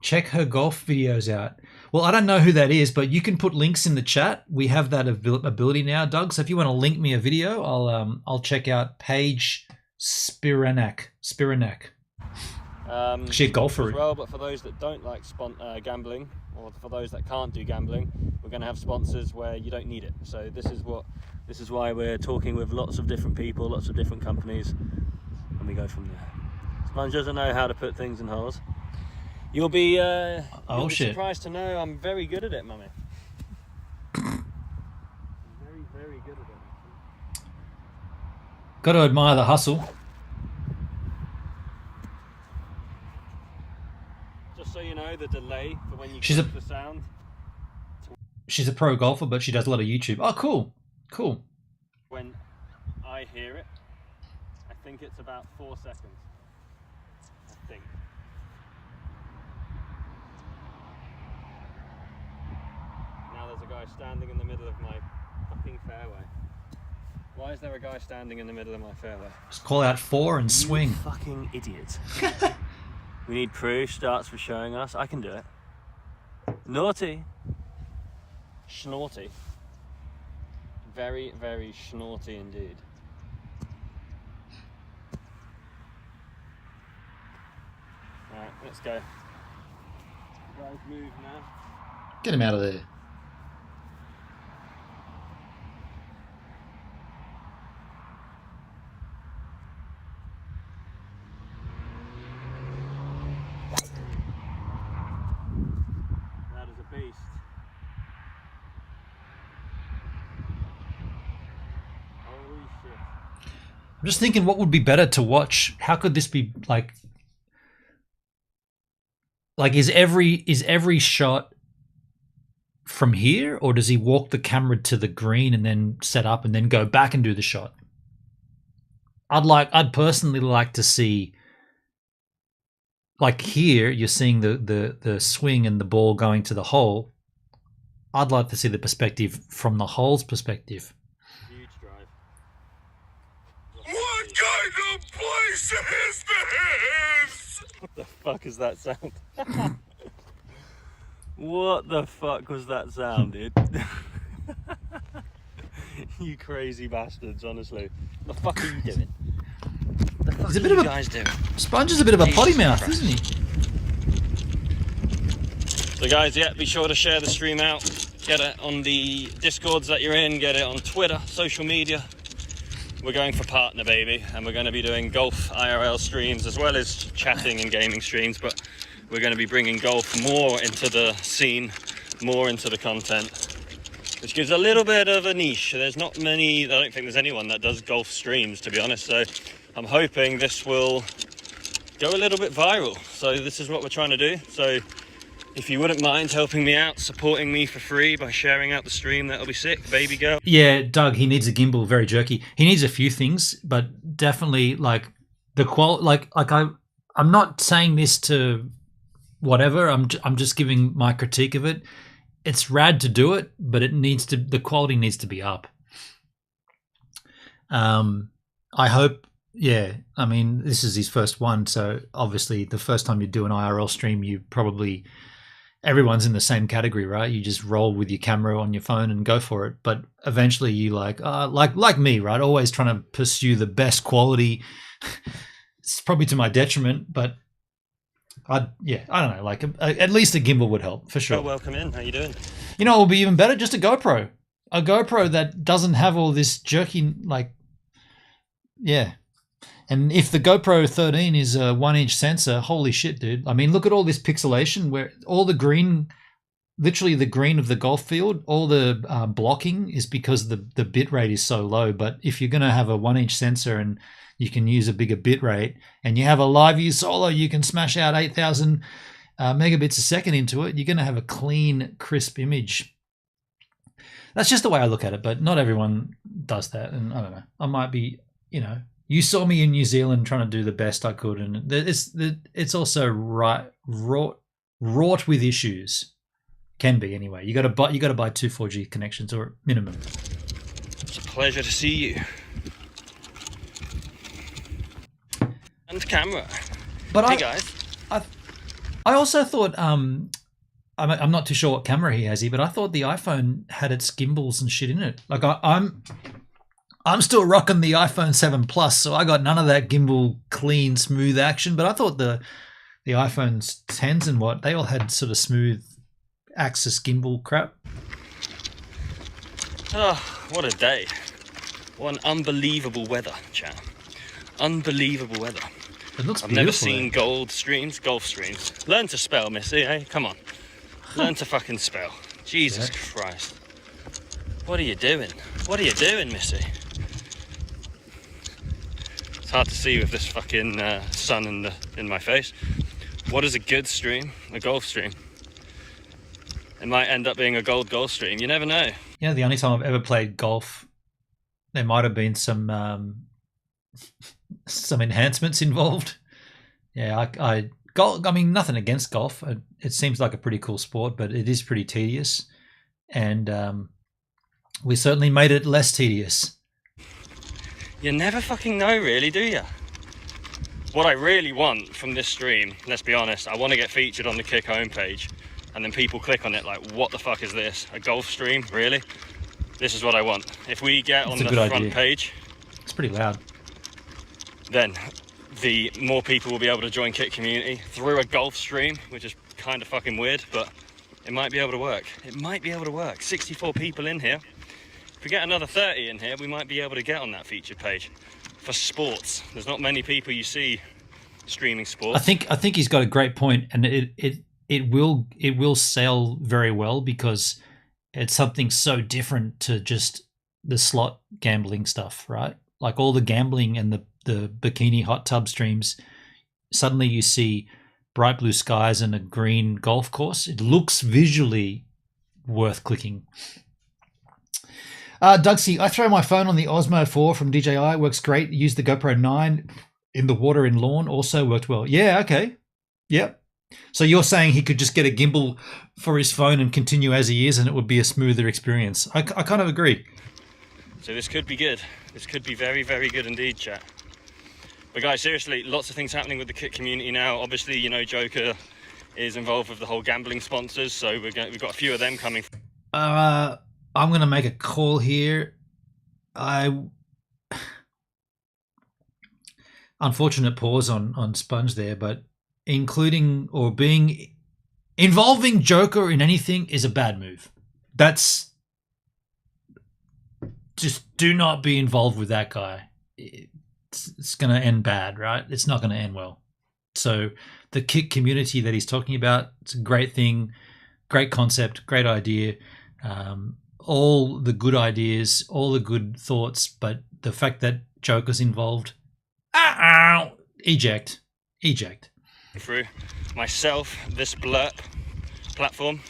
Check her golf videos out. Well, I don't know who that is, but you can put links in the chat. We have that ability now, Doug. So if you want to link me a video, I'll check out Paige Spiranak. She's a golfer as well, but for those that don't like gambling, or for those that can't do gambling, we're going to have sponsors where you don't need it. So this is why we're talking with lots of different people, lots of different companies, and we go from there. Sponge doesn't know how to put things in holes. You'll be surprised to know I'm very good at it, mummy. Very, very good at it. Got to admire the hustle. Just so you know, the delay for when you get the sound. She's a pro golfer, but she does a lot of YouTube. Oh, cool. Cool. When I hear it, I think it's about 4 seconds. I think. Now there's a guy standing in the middle of my fucking fairway. Why is there a guy standing in the middle of my fairway? Just call out 4 and swing. You fucking idiot. We need proof, starts for showing us. I can do it. Naughty. Schnorty. Very, very schnorty indeed. Alright, let's go. Guys, move now. Get him out of there. That is a beast. Holy shit. I'm just thinking what would be better to watch. How could this be like is every shot from here, or does he walk the camera to the green and then set up and then go back and do the shot? I'd personally like to see, like, here you're seeing the swing and the ball going to the hole. I'd like to see the perspective from the hole's perspective. Huge drive. What kind of place is this? What the fuck is that sound? What the fuck was that sound, dude? You crazy bastards, honestly. What the fuck are you doing? What the fuck He's a are bit you of a guys doing? Sponge is a bit of a potty mouth, isn't he? So guys, yeah, be sure to share the stream out. Get it on the Discords that you're in, get it on Twitter, social media. We're going for partner, baby, and we're going to be doing golf IRL streams as well as chatting and gaming streams, but we're going to be bringing golf more into the scene, more into the content, which gives a little bit of a niche. There's not many, I don't think there's anyone that does golf streams, to be honest, so I'm hoping this will go a little bit viral. So this is what we're trying to do. So if you wouldn't mind helping me out, supporting me for free by sharing out the stream, that'll be sick, baby girl. Yeah, Doug, he needs a gimbal, very jerky. He needs a few things, but definitely like the I'm not saying this to whatever. I'm just giving my critique of it. It's rad to do it, but the quality needs to be up. I hope, yeah. I mean, this is his first one, so obviously the first time you do an IRL stream, everyone's in the same category, right? You just roll with your camera on your phone and go for it. But eventually you like me, right? Always trying to pursue the best quality. It's probably to my detriment, but I don't know. Like at least a gimbal would help for sure. Oh, welcome in. How you doing? You know, it will be even better. Just a GoPro that doesn't have all this jerky, like, yeah. And if the GoPro 13 is a 1-inch sensor, holy shit, dude. I mean, look at all this pixelation where all the green, literally the green of the golf field, all the blocking is because the bit rate is so low. But if you're going to have a 1-inch sensor and you can use a bigger bit rate and you have a live view solo, you can smash out 8,000 megabits a second into it. You're going to have a clean, crisp image. That's just the way I look at it, but not everyone does that. And I don't know, I might be, you saw me in New Zealand trying to do the best I could, and it's also wrought with issues. Can be anyway. You got to buy 2 4G connections or minimum. It's a pleasure to see you. And camera. But hey guys. I also thought I'm not too sure what camera he has here, but I thought the iPhone had its gimbals and shit in it. Like I'm still rocking the iPhone 7 Plus, so I got none of that gimbal, clean, smooth action. But I thought the iPhones 10s and they all had sort of smooth axis gimbal crap. Oh, what a day! What an unbelievable weather, chat. Unbelievable weather. It looks I've beautiful. never seen golf streams. Learn to spell, Missy, eh? Come on. Learn to fucking spell. Jesus Christ. What are you doing? What are you doing, Missy? It's hard to see with this fucking sun in my face. What is a good stream? A golf stream. It might end up being a golf stream. You never know. You know, the only time I've ever played golf, there might have been some enhancements involved. Yeah, I mean, nothing against golf. It seems like a pretty cool sport, but it is pretty tedious. And we certainly made it less tedious. You never fucking know, really, do you? What I really want from this stream, let's be honest, I want to get featured on the Kick homepage, and then people click on it like, what the fuck is this? A golf stream? Really? This is what I want. If we get on the front page... It's pretty loud. Then the more people will be able to join Kick community through a golf stream, which is kind of fucking weird, but it might be able to work. It might be able to work. 64 people in here. If we get another 30 in here, we might be able to get on that featured page for sports. There's not many people you see streaming sports. I think he's got a great point, and it will sell very well because it's something so different to just the slot gambling stuff, right? Like all the gambling and the bikini hot tub streams, suddenly you see bright blue skies and a green golf course. It looks visually worth clicking. Dugsy, I throw my phone on the Osmo 4 from DJI. Works great. Used the GoPro 9 in the water in lawn. Also worked well. Yeah, okay. Yep. So you're saying he could just get a gimbal for his phone and continue as he is and it would be a smoother experience. I kind of agree. So this could be good. This could be very, very good indeed, chat. But guys, seriously, lots of things happening with the Kit community now. Obviously, you know, Joker is involved with the whole gambling sponsors, so we've got a few of them coming. I'm going to make a call here. Unfortunate pause on Sponge there, but including or involving Joker in anything is a bad move. That's just do not be involved with that guy. It's going to end bad, right? It's not going to end well. So the Kick community that he's talking about, it's a great thing, great concept, great idea. All the good ideas, all the good thoughts, but the fact that Joker's involved, eject. Through myself, this blurb platform,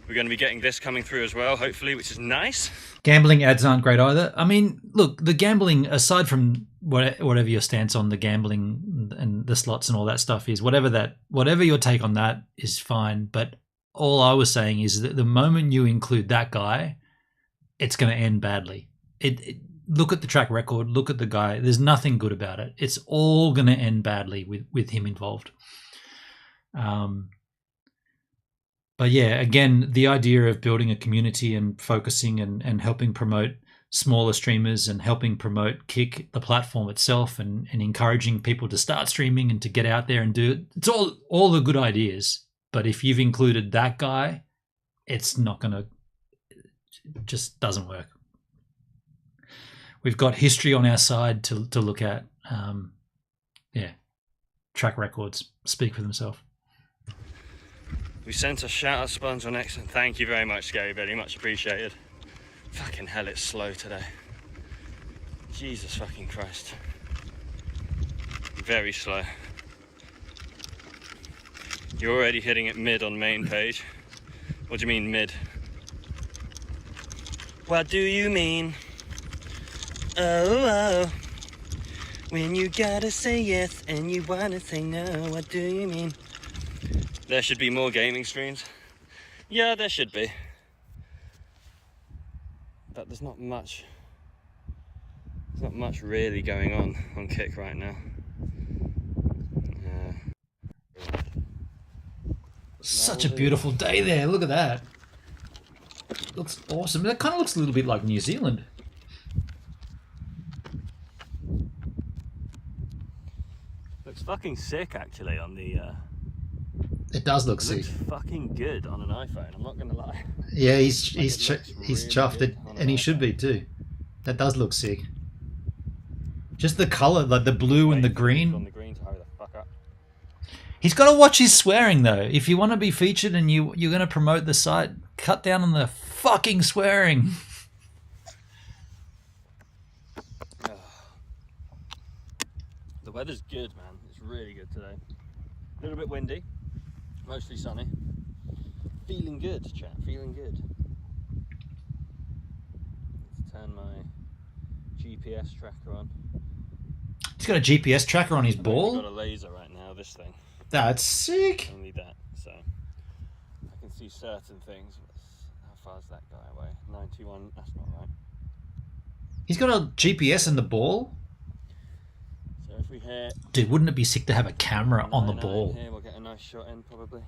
we're going to be getting this coming through as well, hopefully, which is nice. Gambling ads aren't great either. I mean, look, the gambling, aside from whatever your stance on the gambling and the slots and all that stuff is, whatever your take on that is fine. But all I was saying is that the moment you include that guy, it's going to end badly. Look at the track record. Look at the guy. There's nothing good about it. It's all going to end badly with him involved. But yeah, again, the idea of building a community and focusing and helping promote smaller streamers and helping promote Kick, the platform itself, and encouraging people to start streaming and to get out there and do it. It's all the good ideas. But if you've included that guy, it's not going to, it just doesn't work. We've got history on our side to look at. Yeah, track records speak for themselves. We sent a shout out sponge on X, and thank you very much, Gary. Very much appreciated. Fucking hell, it's slow today. Jesus fucking Christ. Very slow. You're already hitting it mid on main page. What do you mean mid? What do you mean? Oh, when you gotta say yes and you wanna say no, what do you mean? There should be more gaming streams. Yeah, there should be. But there's not much really going on Kick right now. Such a beautiful day there. Look at that. Looks awesome. That kind of looks a little bit like New Zealand. Looks fucking sick actually on the It does look it sick. looks fucking good on an iPhone, I'm not gonna lie. Yeah, he's Like, he's it looks really chuffed it, good on and he an should iPhone. be too. That does look sick. Just the color, like the blue and the On green. the green to hurry the fuck up. He's got to watch his swearing though. If you want to be featured and you're going to promote the site, cut down on the fucking swearing. The weather's good, man. It's really good today. A little bit windy, mostly sunny. Feeling good, chat. Feeling good. Let's turn my GPS tracker on. He's got a GPS tracker on his I've ball. only got a laser right now. This thing, That's sick. only that. So I can see certain things. How far is that guy away? 91. That's not right. He's got a GPS in the ball. So if we hit Dude, wouldn't it be sick to have a camera on the 99 ball? here, we'll get a nice shot in probably.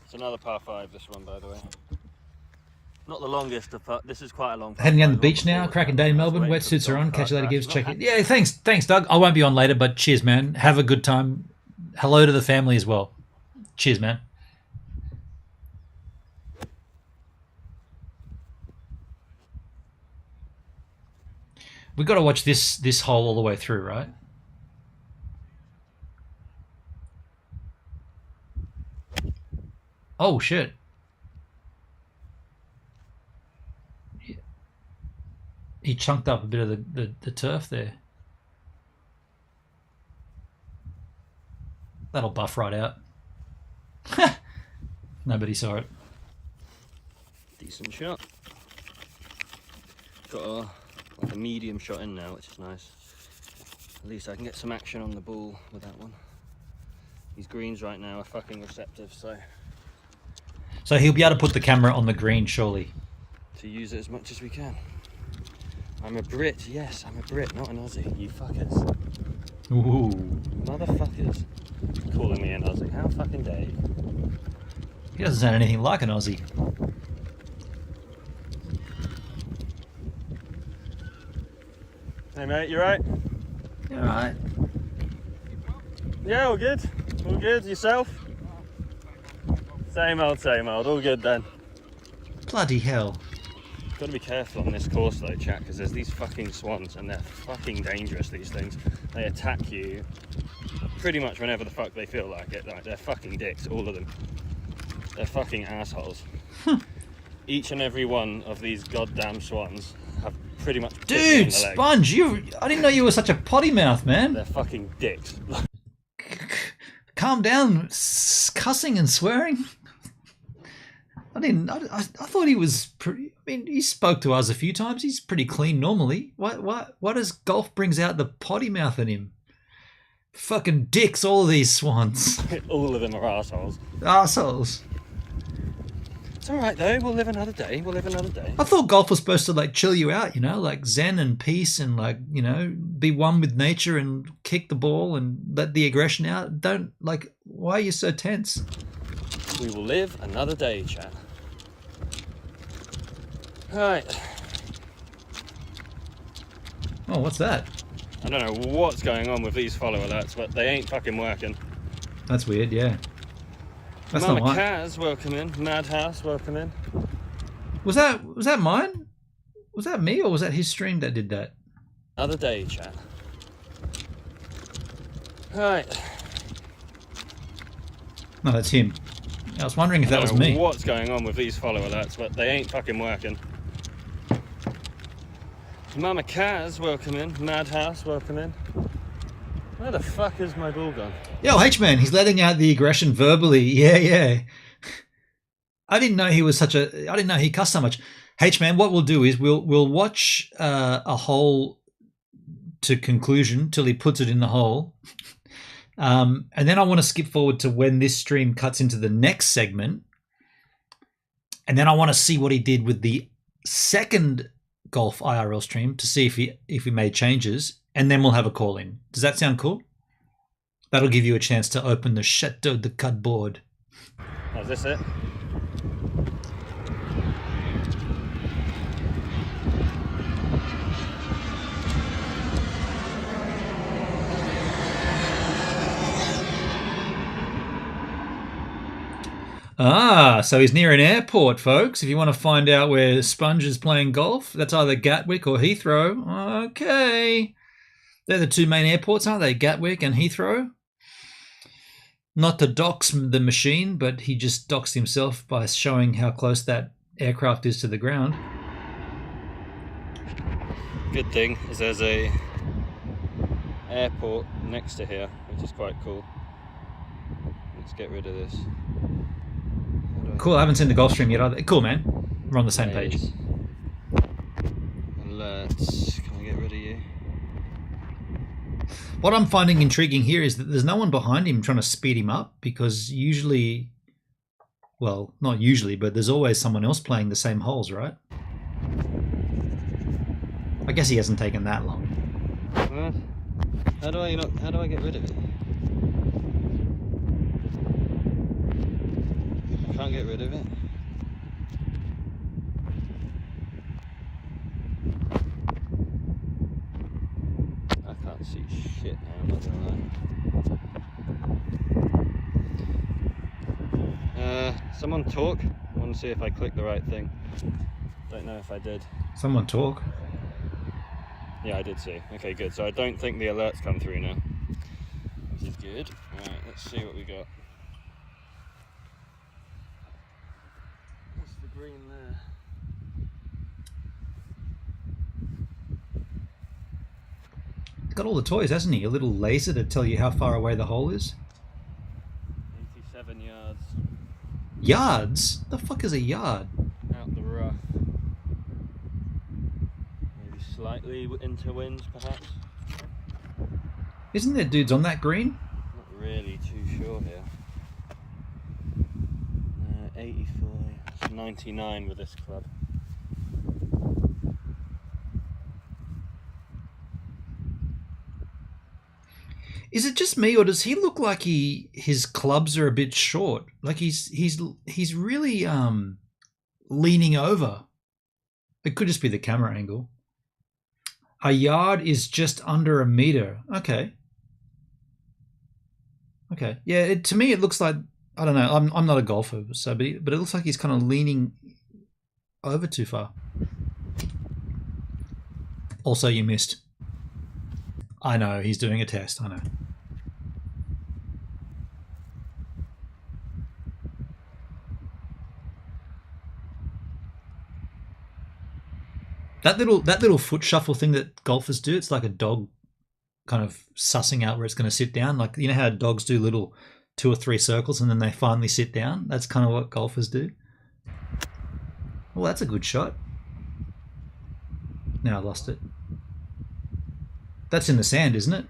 It's another par 5. This one, by the way. Not the longest of par. This is quite a long. Par Heading down the 5. beach now. Cracking day in Melbourne. Wetsuits are on. Catch you later, Gibbs. Check it. Yeah, thanks, Doug. I won't be on later, but cheers, man. Have a good time. Hello to the family as well. Cheers, man. We've got to watch this hole all the way through, right? Oh, shit. He chunked up a bit of the turf there. That'll buff right out. Nobody saw it. Decent shot. Got like a medium shot in now, which is nice. At least I can get some action on the ball with that one. These greens right now are fucking receptive, so So he'll be able to put the camera on the green, surely. to use it as much as we can. I'm a Brit, yes, I'm a Brit, not an Aussie, you fuckers. Ooh. Motherfuckers. Calling me an Aussie, how fucking dare you? He doesn't sound anything like an Aussie. Hey mate, you right? You alright? Yeah, all good. All good, yourself? Same old, all good then. Bloody hell. Got to be careful on this course though, chat, because there's these fucking swans and they're fucking dangerous, these things. They attack you pretty much whenever the fuck they feel like it. Like, they're fucking dicks, all of them. They're fucking assholes. Each and every one of these goddamn swans have pretty much bit me in Dude, the leg. Sponge, I didn't know you were such a potty mouth, man. They're fucking dicks. Calm down, cussing and swearing. I thought he was pretty. I mean, he spoke to us a few times. He's pretty clean normally. What does golf brings out the potty mouth in him? Fucking dicks, all of these swans. All of them are assholes. Assholes. It's all right though. We'll live another day. We'll live another day. I thought golf was supposed to like chill you out, you know, like zen and peace and like, you know, be one with nature and kick the ball and let the aggression out. Don't like. Why are you so tense? We will live another day, chat. Right. Oh, what's that? I don't know what's going on with these follow alerts, but they ain't fucking working. That's weird, yeah. That's Mama not mine. Kaz, welcome in. Madhouse, welcome in. Was that mine? Was that me or was that his stream that did that? Another day, chat. Right. No, that's him. I was wondering if that was I don't know me. what's going on with these follow alerts, but they ain't fucking working. Mama Kaz, welcome in. Madhouse, welcome in. Where the fuck is my ball gone? Yo, H-Man, he's letting out the aggression verbally. Yeah. I didn't know he was such a. I didn't know he cussed so much. H-Man, what we'll do is we'll watch a hole to conclusion till he puts it in the hole. And then I want to skip forward to when this stream cuts into the next segment. And then I want to see what he did with the second golf IRL stream to see if he made changes. And then we'll have a call in. Does that sound cool? That'll give you a chance to open the Chateau de cardboard. Oh, is this it? So he's near an airport, folks. If you want to find out where Sponge is playing golf, that's either Gatwick or Heathrow. Okay. They're the two main airports, aren't they? Gatwick and Heathrow. Not to dox the machine, but he just doxed himself by showing how close that aircraft is to the ground. Good thing is there's a airport next to here, which is quite cool. Let's get rid of this. Cool, I haven't seen the golf stream yet either. Cool, man. We're on the same page. Alerts. Can I get rid of you? What I'm finding intriguing here is that there's no one behind him trying to speed him up, because usually, well, not usually, but there's always someone else playing the same holes, right? I guess he hasn't taken that long. What? How do I get rid of it? I can't get rid of it. I can't see shit now, I'm not gonna lie. Someone talk? I want to see if I clicked the right thing. Don't know if I did. Someone talk. Yeah, I did see. Okay, good. So I don't think the alerts come through now, which is good. Right, let's see what we got. What's the green there? He's got all the toys, hasn't he? A little laser to tell you how far away the hole is. 87 yards. Yards? The fuck is a yard? Out the rough. Maybe slightly into wind, perhaps. Isn't there dudes on that green? Not really too sure here. 84. It's 99 with this club. Is it just me, or does he look like his clubs are a bit short? Like he's really leaning over. It could just be the camera angle. A yard is just under a meter. Okay. Yeah, to me it looks like, I don't know. I'm not a golfer, so but it looks like he's kind of leaning over too far. Also, you missed. I know, he's doing a test, I know. That little foot shuffle thing that golfers do, it's like a dog kind of sussing out where it's going to sit down. Like, you know how dogs do little 2 or 3 circles and then they finally sit down? That's kind of what golfers do. Well, that's a good shot. Now I lost it. That's in the sand, isn't it?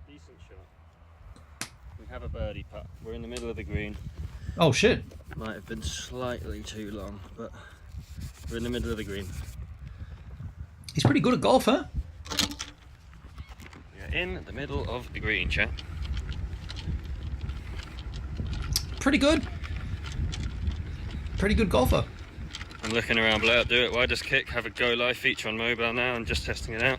Decent shot. We have a birdie putt. We're in the middle of the green. Oh, shit. Might have been slightly too long, but we're in the middle of the green. He's pretty good at golf, huh? We're in the middle of the green, chap. Pretty good. Pretty good golfer. I'm looking around, Blair, do it, why does Kick have a Go Live feature on mobile now? I'm just testing it out.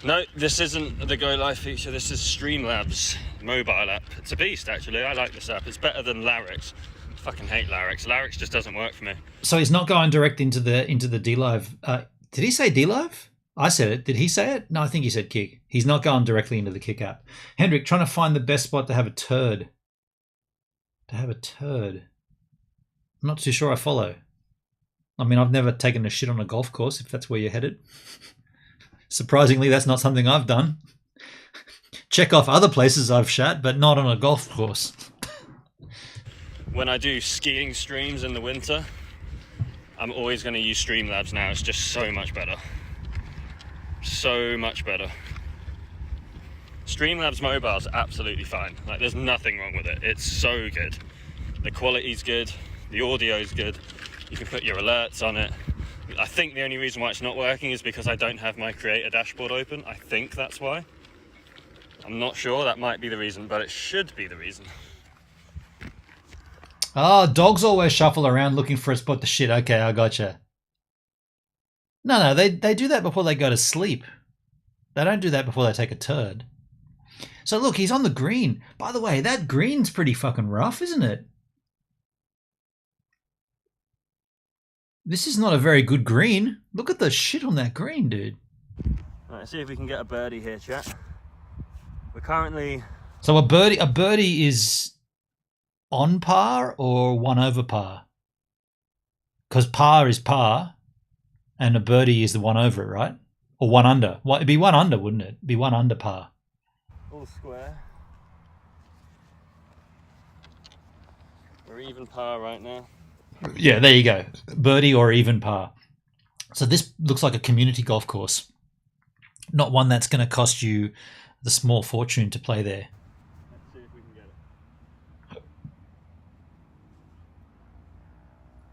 No, this isn't the Go Live feature, this is Streamlabs mobile app. It's a beast, actually. I like this app. It's better than Larix. I fucking hate Larix. Larix just doesn't work for me. So he's not going direct into the D-Live. Did he say D-Live? I said it. Did he say it? No, I think he said Kick. He's not going directly into the Kick app. Hendrik, trying to find the best spot to have a turd. I'm not too sure I follow. I mean, I've never taken a shit on a golf course, if that's where you're headed. Surprisingly, that's not something I've done. Check off other places I've shat, but not on a golf course. When I do skiing streams in the winter, I'm always going to use Streamlabs now. It's just so much better. So much better. Streamlabs mobile's absolutely fine. Like, there's nothing wrong with it. It's so good. The quality's good. The audio's good. You can put your alerts on it. I think the only reason why it's not working is because I don't have my creator dashboard open. I think that's why. I'm not sure. That might be the reason, but it should be the reason. Oh, dogs always shuffle around looking for a spot to shit. Okay, I gotcha. No, they do that before they go to sleep. They don't do that before they take a turd. So look, he's on the green. By the way, that green's pretty fucking rough, isn't it? This is not a very good green. Look at the shit on that green, dude. All right, see if we can get a birdie here, chat. We're currently... So a birdie is on par or 1 over par? Because par is par, and a birdie is the 1 over it, right? Or 1 under. Well, it'd be 1 under, wouldn't it? It'd be 1 under par. All square. We're even par right now. Yeah, there you go. Birdie or even par. So this looks like a community golf course, not one that's going to cost you the small fortune to play there. Let's see if we can get it.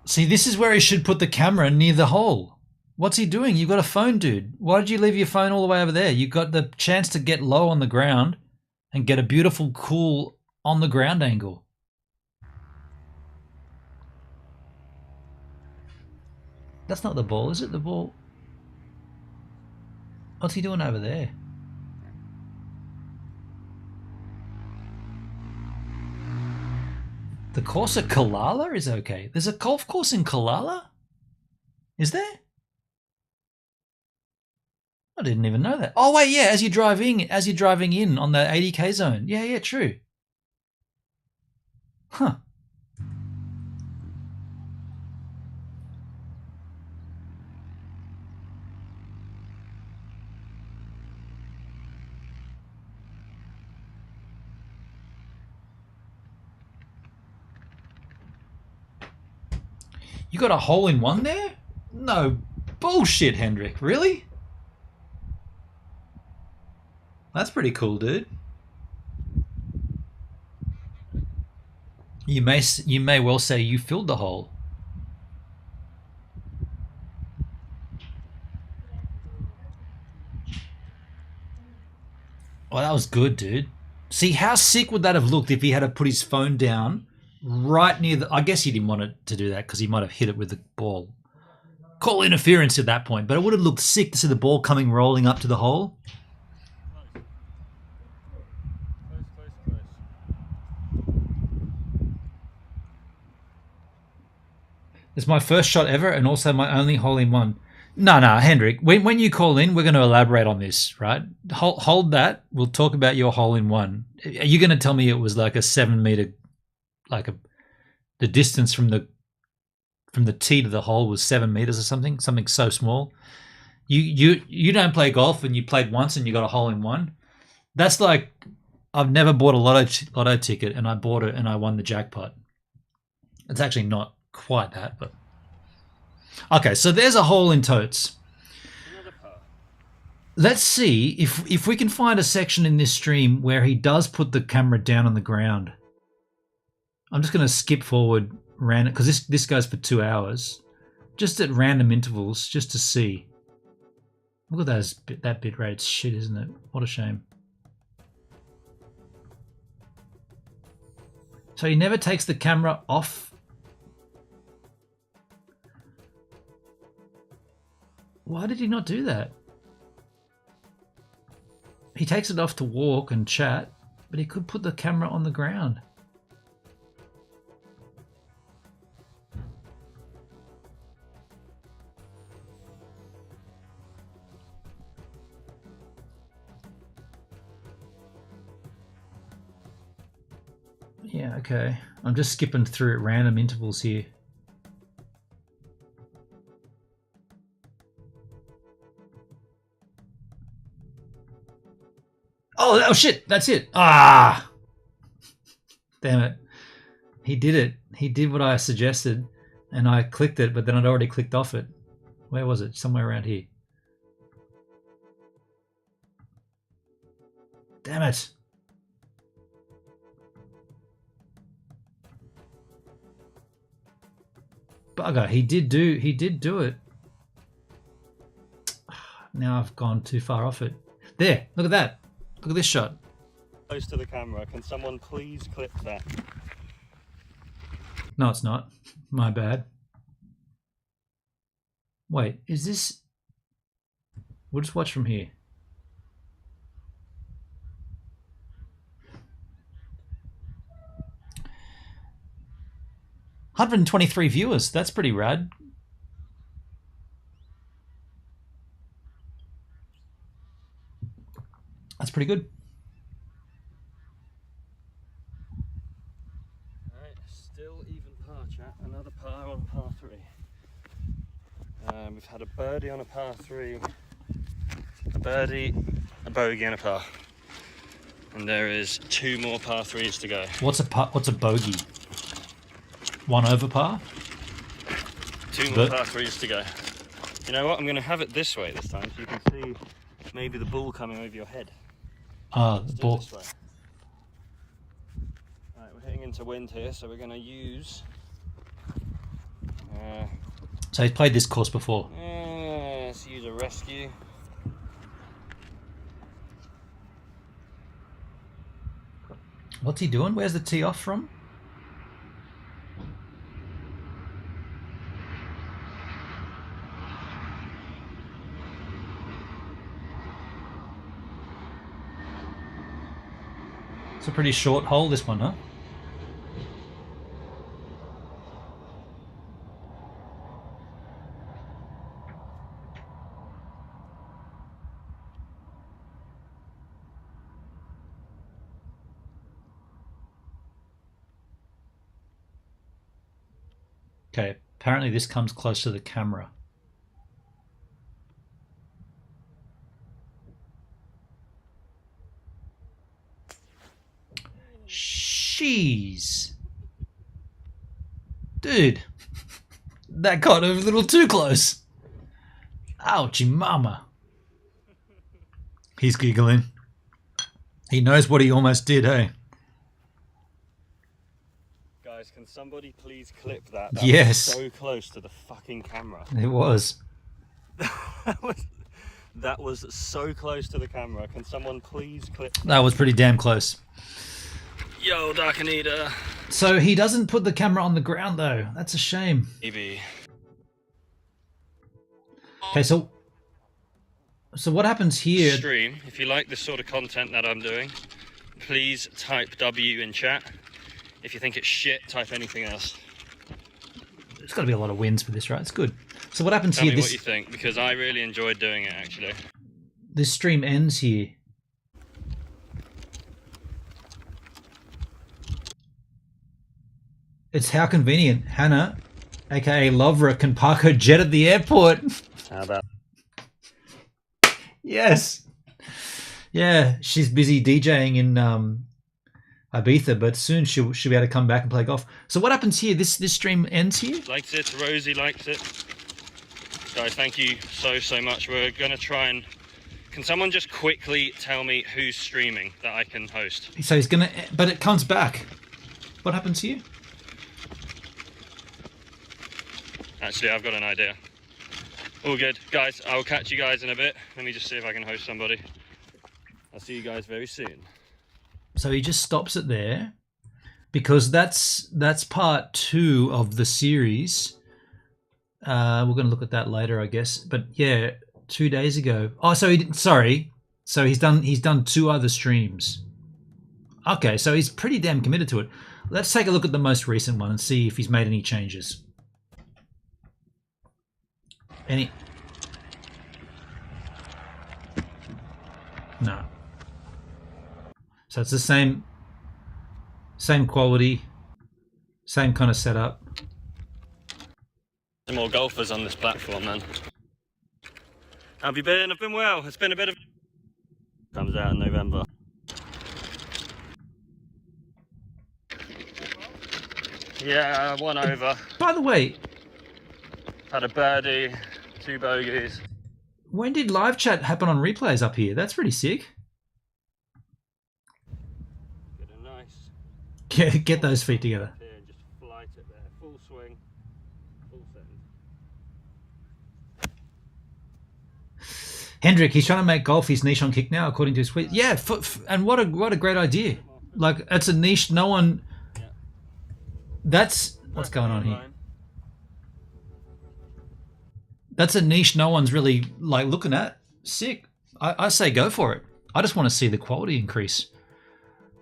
See, this is where he should put the camera near the hole. What's he doing? You've got a phone, dude. Why did you leave your phone all the way over there? You got the chance to get low on the ground and get a beautiful, cool on the ground angle. That's not the ball, is it? The ball. What's he doing over there? The course at Kalala is okay. There's a golf course in Kalala? Is there? I didn't even know that. Oh wait, yeah, as you're driving in on the 80k zone. Yeah, true. Huh. You got a hole in one there? No bullshit, Hendrik. Really? That's pretty cool, dude. You may well say you filled the hole. Oh, that was good, dude. See, how sick would that have looked if he had to put his phone down right near the... I guess he didn't want it to do that because he might have hit it with the ball. Call interference at that point, but it would have looked sick to see the ball coming rolling up to the hole. Close. It's my first shot ever and also my only hole in one. No, Hendrik, when you call in, we're going to elaborate on this, right? Hold that. We'll talk about your hole in one. Are you going to tell me it was like a 7 meter... the distance from the tee to the hole was 7 meters or something so small. You don't play golf and you played once and you got a hole in one. That's like, I've never bought a lotto ticket and I bought it and I won the jackpot. It's actually not quite that, but okay. So there's a hole in totes. Another par. Let's see if we can find a section in this stream where he does put the camera down on the ground. I'm just going to skip forward random because this goes for 2 hours, just at random intervals, just to see. Look at that bit rate's shit, isn't it? What a shame. So he never takes the camera off. Why did he not do that? He takes it off to walk and chat, but he could put the camera on the ground. Yeah, okay. I'm just skipping through at random intervals here. Oh shit, that's it. Ah! Damn it. He did it. He did what I suggested, and I clicked it, but then I'd already clicked off it. Where was it? Somewhere around here. Damn it. Bugger, he did do it. Now I've gone too far off it. There, look at that. Look at this shot. Close to the camera. Can someone please clip that? No, it's not. My bad. Wait, is this... We'll just watch from here. $123 viewers. That's pretty rad. That's pretty good. Alright, still even par, chat. Another par on par 3. We've had a birdie on a par 3, a birdie, a bogey and a par. And there is 2 more par 3s to go. What's a bogey? 1 over par? 2 more par 3s to go. You know what? I'm going to have it this way this time so you can see maybe the ball coming over your head. The ball. This way. Right, we're hitting into wind here, so we're going to use... So he's played this course before. let's use a rescue. What's he doing? Where's the tee off from? It's a pretty short hole, this one, huh? Okay, apparently this comes close to the camera. Jeez. Dude, that got a little too close. Ouchie mama. He's giggling. He knows what he almost did, hey? Guys, can somebody please clip that? That Yes. was so close to the fucking camera. It was. That was so close to the camera. Can someone please clip that? That was pretty damn close. Yo, Darkanita. So he doesn't put the camera on the ground, though. That's a shame. Maybe. Okay, so what happens here? Stream, if you like this sort of content that I'm doing, please type W in chat. If you think it's shit, type anything else. There's got to be a lot of wins for this, right? It's good. So what happens Tell here? me what you think, because I really enjoyed doing it, actually. This stream ends here. It's how convenient. Hannah, aka Lovra, can park her jet at the airport. How about? Yes. Yeah, she's busy DJing in Ibiza, but soon she'll be able to come back and play golf. So what happens here? This stream ends here? Likes it. Rosie likes it. Guys, thank you so much. We're going to try and... Can someone just quickly tell me who's streaming that I can host? So he's going to... But it comes back. What happens here? Actually, I've got an idea. All good. Guys, I'll catch you guys in a bit. Let me just see if I can host somebody. I'll see you guys very soon. So he just stops it there because that's part 2 of the series. We're going to look at that later, I guess. But yeah, 2 days ago. Oh, so he didn't. Sorry. So he's done 2 other streams. Okay, so he's pretty damn committed to it. Let's take a look at the most recent one and see if he's made any changes. No. So it's the same quality, same kind of setup. Some more golfers on this platform, then. How have you been? I've been well. It's been a bit of... Comes out in November. Yeah, 1 over. By the way, Had a birdie, 2 bogeys. when did live chat happen on replays up here? That's pretty sick. Get a nice... Get those feet together. Here and just flight it there. Full swing, full send. Hendrik, he's trying to make golf his niche on Kick now, according to his tweet. Yeah, and what a great idea. Like, it's a niche no one... Yeah. That's... What's going on here? That's a niche no one's really like looking at. Sick. I say go for it. I just want to see the quality increase.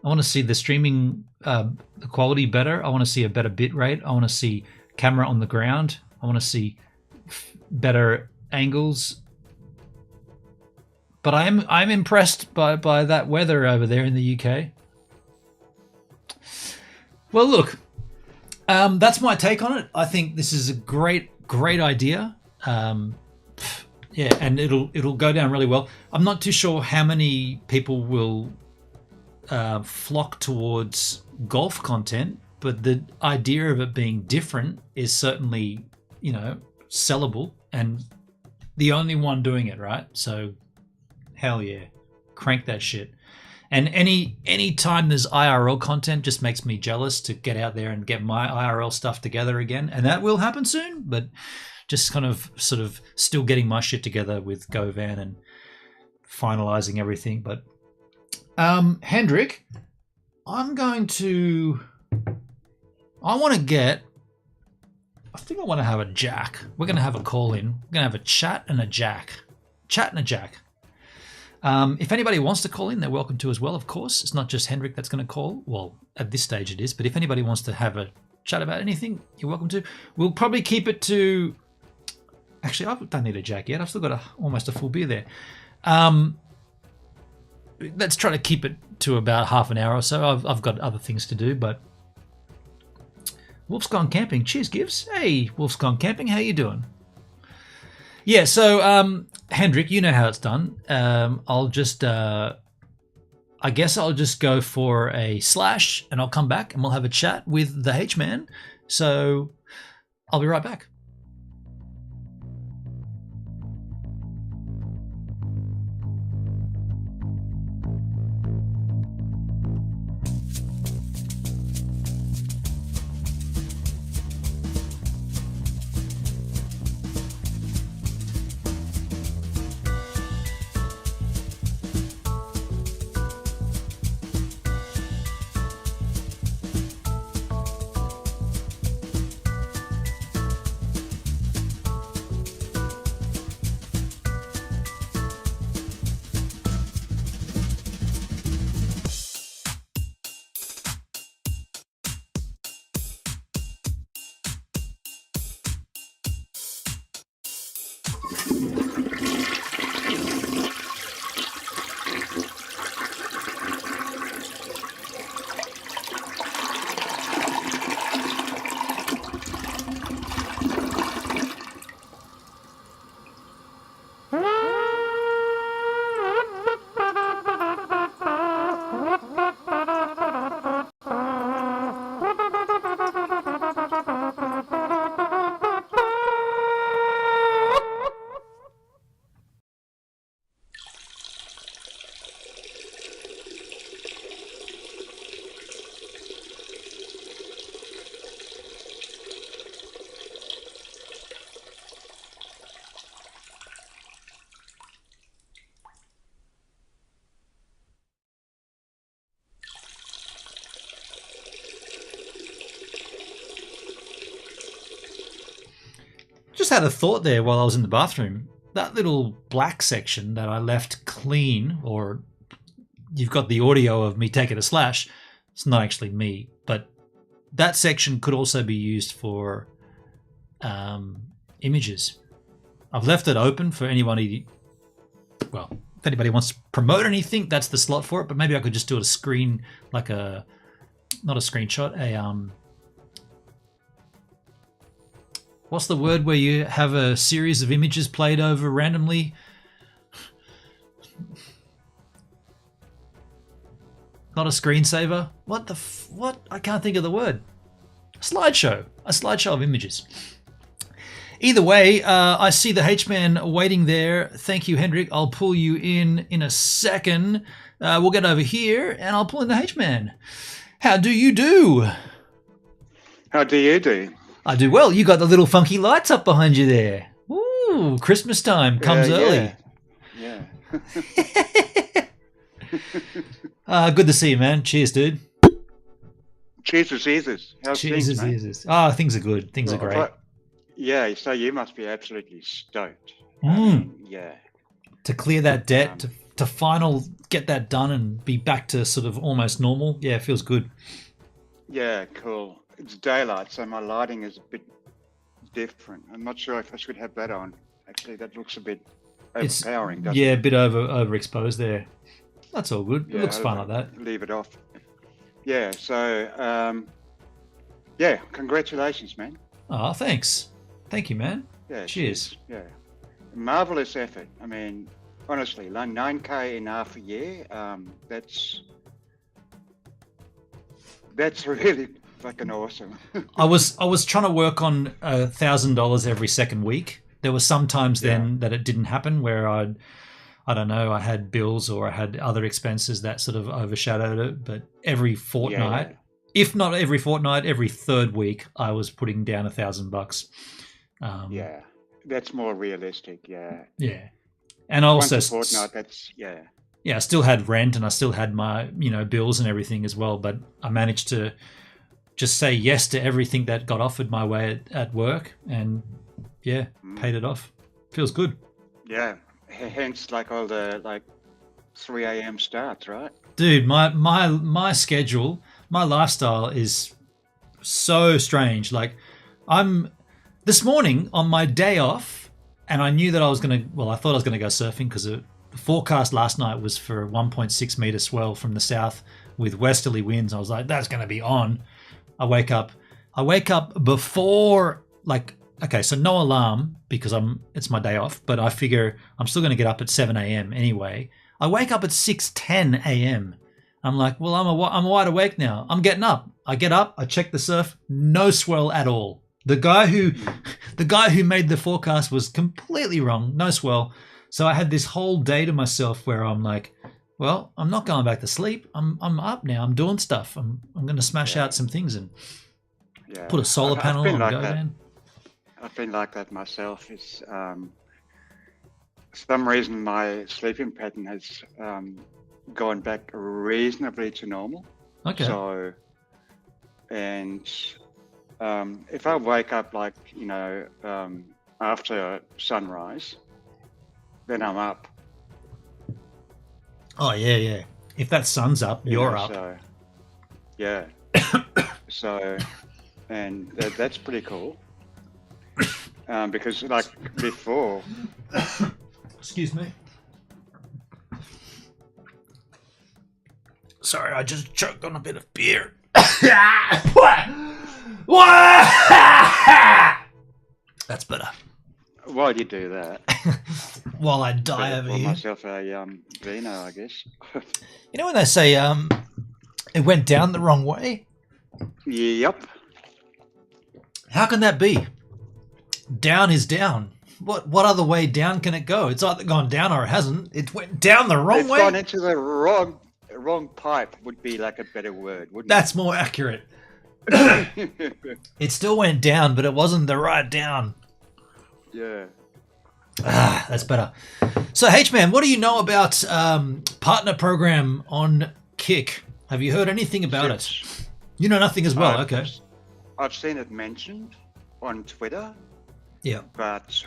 I want to see the streaming the quality better. I want to see a better bit rate. I want to see camera on the ground. I want to see better angles. But I'm impressed by that weather over there in the UK. Well, look, that's my take on it. I think this is a great idea. Yeah, and it'll go down really well. I'm not too sure how many people will flock towards golf content, but the idea of it being different is certainly, sellable, and the only one doing it, right? So hell yeah, crank that shit. And any time there's IRL content just makes me jealous to get out there and get my IRL stuff together again, and that will happen soon, but just kind of sort of still getting my shit together with GoVan and finalizing everything. But Hendrik, I want to have a jack. We're going to have a call in. We're going to have a chat and a jack. If anybody wants to call in, they're welcome to as well, of course. It's not just Hendrik that's going to call. Well, at this stage it is. But if anybody wants to have a chat about anything, you're welcome to. We'll probably keep it to... Actually, I don't need a jack yet. I've still got almost a full beer there. Let's try to keep it to about half an hour or so. I've got other things to do, but... Wolf's Gone Camping. Cheers, Gibbs. Hey, Wolf's Gone Camping. How you doing? Yeah, so, Hendrik, you know how it's done. I'll just... I guess I'll just go for a slash, and I'll come back, and we'll have a chat with the H-Man. So, I'll be right back. just had a thought there while I was in the bathroom. That little black section that I left clean, or you've got the audio of me taking a slash. It's not actually me, but that section could also be used for images. I've left it open for anybody. Well, if anybody wants to promote anything, that's the slot for it. But maybe I could just do a screen, like not a screenshot, what's the word where you have a series of images played over randomly? Not a screensaver. What? I can't think of the word. A slideshow of images. Either way, I see the H-Man waiting there. Thank you, Hendrik. I'll pull you in a second. We'll get over here, and I'll pull in the H-Man. How do you do? How do you do? I do well. You got the little funky lights up behind you there. Ooh, Christmas time comes early. Yeah. Good to see you, man. Cheers, dude. Cheers to Jesus. How's Cheers things, to mate? Jesus. Oh, things are good. Things are great. Yeah, so you must be absolutely stoked. Yeah. To clear that debt, to get that done and be back to sort of almost normal. Yeah, it feels good. Yeah, cool. It's daylight, so my lighting is a bit different. I'm not sure if I should have that on. Actually, that looks a bit overpowering, doesn't it? Yeah, a bit overexposed there. That's all good. It looks fine like that. Leave it off. Yeah, so, yeah, congratulations, man. Oh, thanks. Thank you, man. Yeah. Cheers. Yeah. Marvelous effort. I mean, honestly, 9K in half a year, that's really fucking awesome. I was trying to work on $1,000 every second week. There were some times then that it didn't happen where I don't know, I had bills or I had other expenses that sort of overshadowed it. But every fortnight, if not every fortnight, every third week, I was putting down $1,000. Yeah, that's more realistic. Yeah. Yeah, and also once a fortnight. That's yeah. I still had rent and I still had my bills and everything as well. But I managed to just say yes to everything that got offered my way at work, and paid it off. Feels good. Yeah. Hence, like all the 3 a.m. starts, right? Dude, my schedule, my lifestyle is so strange. Like, this morning on my day off, and I knew that I thought I was gonna go surfing because the forecast last night was for 1.6 meter swell from the south with westerly winds. I was like, that's gonna be on. I wake up before, okay, so no alarm because it's my day off, but I figure I'm still going to get up at 7 a.m. anyway. I wake up at 6:10 a.m. I'm like, well, I'm wide awake now. I'm getting up. I get up, I check the surf, no swell at all. The guy who made the forecast was completely wrong, no swell. So I had this whole day to myself where I'm like, well, I'm not going back to sleep. I'm up now. I'm doing stuff. I'm going to smash out some things and put a solar panel on and go, man. I've been like that myself. It's for some reason my sleeping pattern has gone back reasonably to normal. Okay. So, and if I wake up after sunrise, then I'm up. Oh yeah. If that sun's up, you're up. So, yeah. So, and that's pretty cool. Because before. Excuse me. Sorry, I just choked on a bit of beer. That's better. Why'd you do that? While I die over here. Myself a vino, I guess. You know when they say it went down the wrong way? Yep. How can that be? Down is down. What other way down can it go? It's either gone down or it hasn't. It went down the wrong way. It's gone into the wrong pipe would be like a better word, wouldn't That's more accurate. It still went down, but it wasn't the right down. Yeah. That's better. So, H-Man, what do you know about partner program on Kick? Have you heard anything about it? You know nothing as well. Okay. I've seen it mentioned on Twitter, Yeah.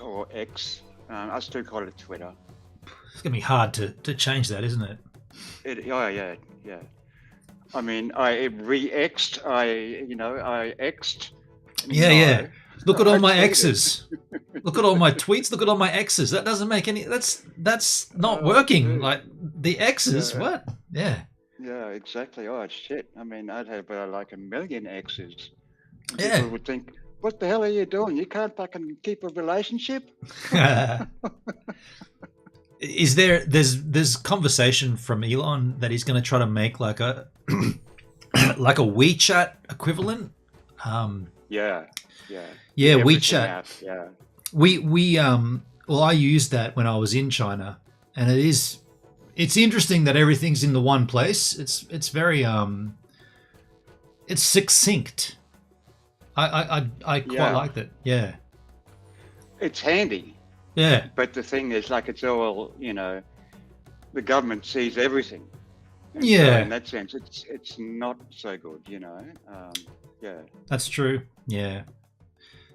or X. I still call it Twitter. It's going to be hard to change that, isn't it? Oh yeah. I mean, I re-X'd. I X'd. Yeah. Look at all my tweeted. X's. Look at all my tweets. Look at all my X's. That doesn't make any. That's not Oh, working. dude. Like the X's. Yeah. What? Yeah. Yeah, exactly. Oh shit. I mean, I'd have like 1 million X's. And Yeah. people would think, "What the hell are you doing? You can't fucking keep a relationship." Is there's conversation from Elon that he's going to try to make like a like a WeChat equivalent? Yeah. Yeah, Everything WeChat. app, yeah. We well, I used that when I was in China, and it's interesting that everything's in the one place. It's very it's succinct. I quite Yeah. liked it. Yeah. It's handy, Yeah. but the thing is, like, it's all the government sees everything. And so Yeah. in that sense, it's not so good. Yeah. That's true. Yeah.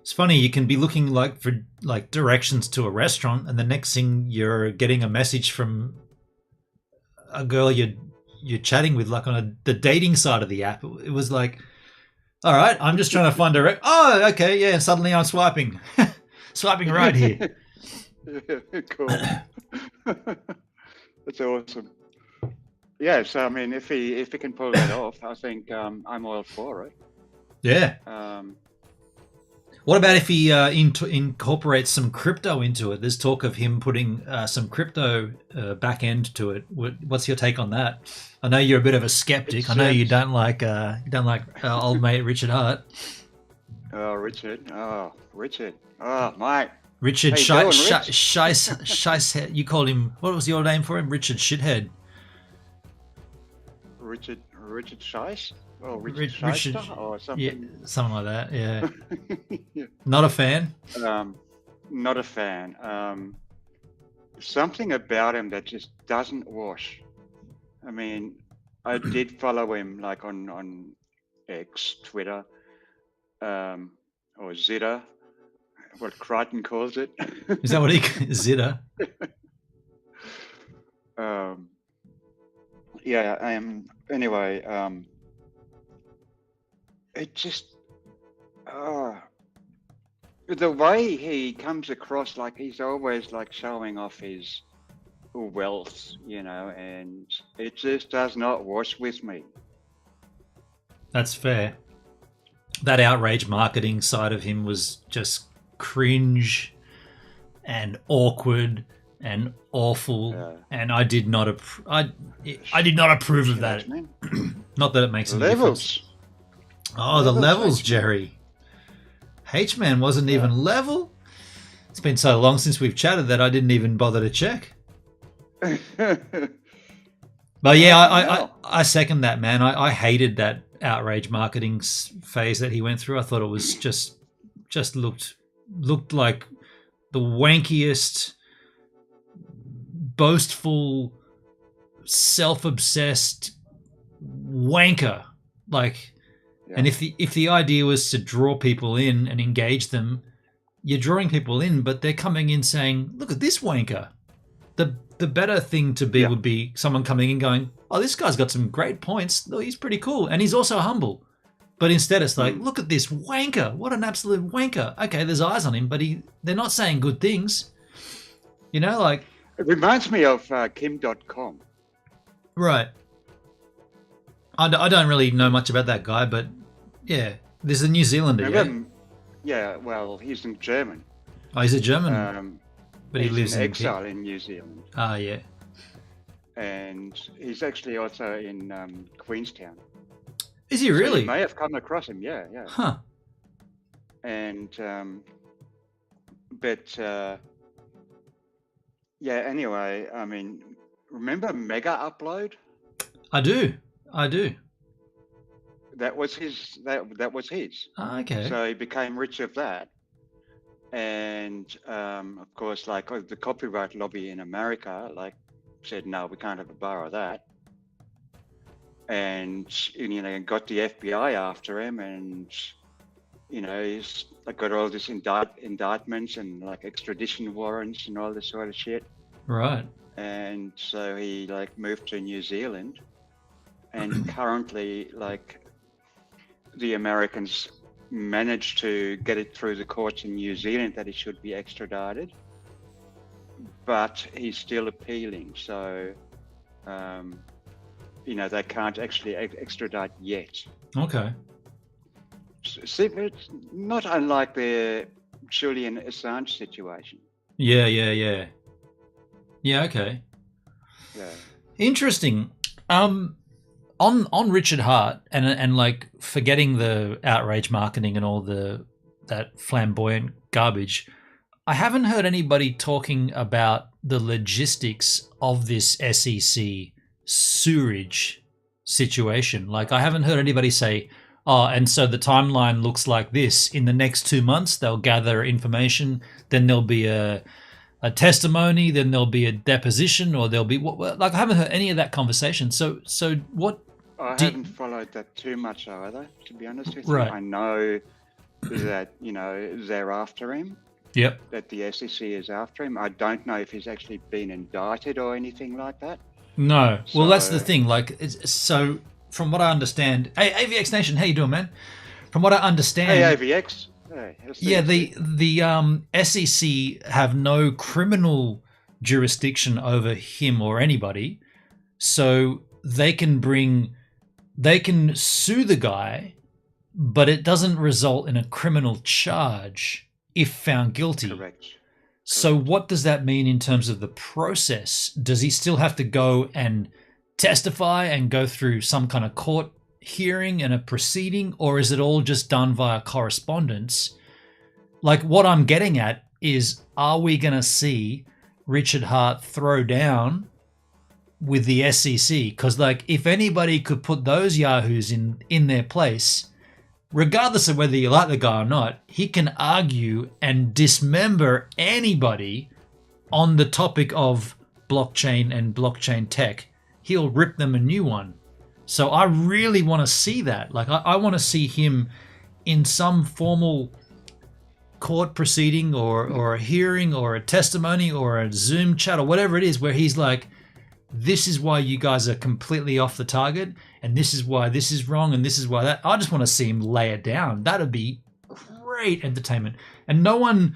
It's funny, you can be looking like for like directions to a restaurant, and the next thing you're getting a message from a girl you're chatting with, like on the dating side of the app. It was like, all right, I'm just trying to find direct. Oh, okay, yeah. And suddenly I'm swiping, swiping right here. Cool. That's awesome. Yeah. So I mean, if he can pull that off, I think I'm all for it. Yeah. Um, What about if he incorporates some crypto into it? There's talk of him putting some crypto back end to it. What's your take on that? I know you're a bit of a skeptic. I know you don't like old mate Richard Hart. Oh, Richard. Oh, mate. Richard How you doing, Rich? Shicehead. You called him. What was your name for him? Richard Shithead. Richard Scheiss? Oh, Richard Richard. Shyster or something? Yeah, something like that. Yeah. Yeah. Not a fan. Not a fan. Something about him that just doesn't wash. I mean, I did follow him like on X, Twitter, or Zeta, what Crichton calls it. Is that what he Zita? Yeah. Anyway, it just the way he comes across, like he's always like showing off his wealth, and it just does not wash with me. That's fair. That outrage marketing side of him was just cringe and awkward and awful, and I did not I did not approve of that. Not that it makes any difference. Oh, the levels, Jerry. H-Man wasn't even level. It's been so long since we've chatted that I didn't even bother to check. But yeah, I second that, man. I hated that outrage marketing phase that he went through. I thought it was just looked like the wankiest, boastful, self-obsessed wanker. Like, and if the idea was to draw people in and engage them, you're drawing people in, but they're coming in saying, "Look at this wanker." The better thing to be would be someone coming in going, "Oh, this guy's got some great points. Oh, he's pretty cool, and he's also humble." But instead, it's like, "Look at this wanker! What an absolute wanker!" Okay, there's eyes on him, but they're not saying good things. Like it reminds me of Kim.com. Right. I don't really know much about that guy, but yeah, there's a New Zealander. Yeah, well, he's in German. Oh, he's a German. But he lives in exile in New Zealand. Ah, yeah. And he's actually also in Queenstown. Is he really? So you may have come across him, yeah. Huh. And, yeah, anyway, I mean, remember Mega Upload? I do. That was his. That was his. Ah, okay. So he became rich of that. And of course, like the copyright lobby in America, like said, no, we can't have a bar of that. And got the FBI after him, and you know, he's like got all this indictments and like extradition warrants and all this sort of shit. Right. And so he like moved to New Zealand, and currently like the Americans managed to get it through the courts in New Zealand that he should be extradited, but he's still appealing. So, you know, they can't actually extradite yet. Okay. See, it's not unlike the Julian Assange situation. Yeah. Yeah. Okay. Yeah. Interesting. On Richard Hart and like forgetting the outrage marketing and all that flamboyant garbage, I haven't heard anybody talking about the logistics of this SEC sewerage situation. Like, I haven't heard anybody say, oh, and so the timeline looks like this. In the next 2 months, they'll gather information, then there'll be a testimony, then there'll be a deposition, or there'll be like, I haven't heard any of that conversation. So what? I haven't followed that too much either, to be honest with you. Right. I know that, you know, they're after him. Yep. That the SEC is after him. I don't know if he's actually been indicted or anything like that. No. Well, that's So- the thing. Like, so from what I understand, hey, AVX Nation, how you doing, man? From what I understand, Hey, AVX. Hey, yeah, the SEC have no criminal jurisdiction over him or anybody, so they can sue the guy, but it doesn't result in a criminal charge if found guilty. Correct. So what does that mean in terms of the process? Does he still have to go and testify and go through some kind of court hearing and a proceeding, or is it all just done via correspondence? Like, what I'm getting at is, are we going to see Richard Hart throw down with the SEC? Because, like, if anybody could put those yahoos in their place, regardless of whether you like the guy or not, he can argue and dismember anybody on the topic of blockchain and blockchain tech. He'll rip them a new one. So I really want to see that. Like, I want to see him in some formal court proceeding or a hearing or a testimony or a Zoom chat or whatever it is, where he's like, this is why you guys are completely off the target, and this is why this is wrong, and this is why that. I just want to see him lay it down. That'd be great entertainment. And no one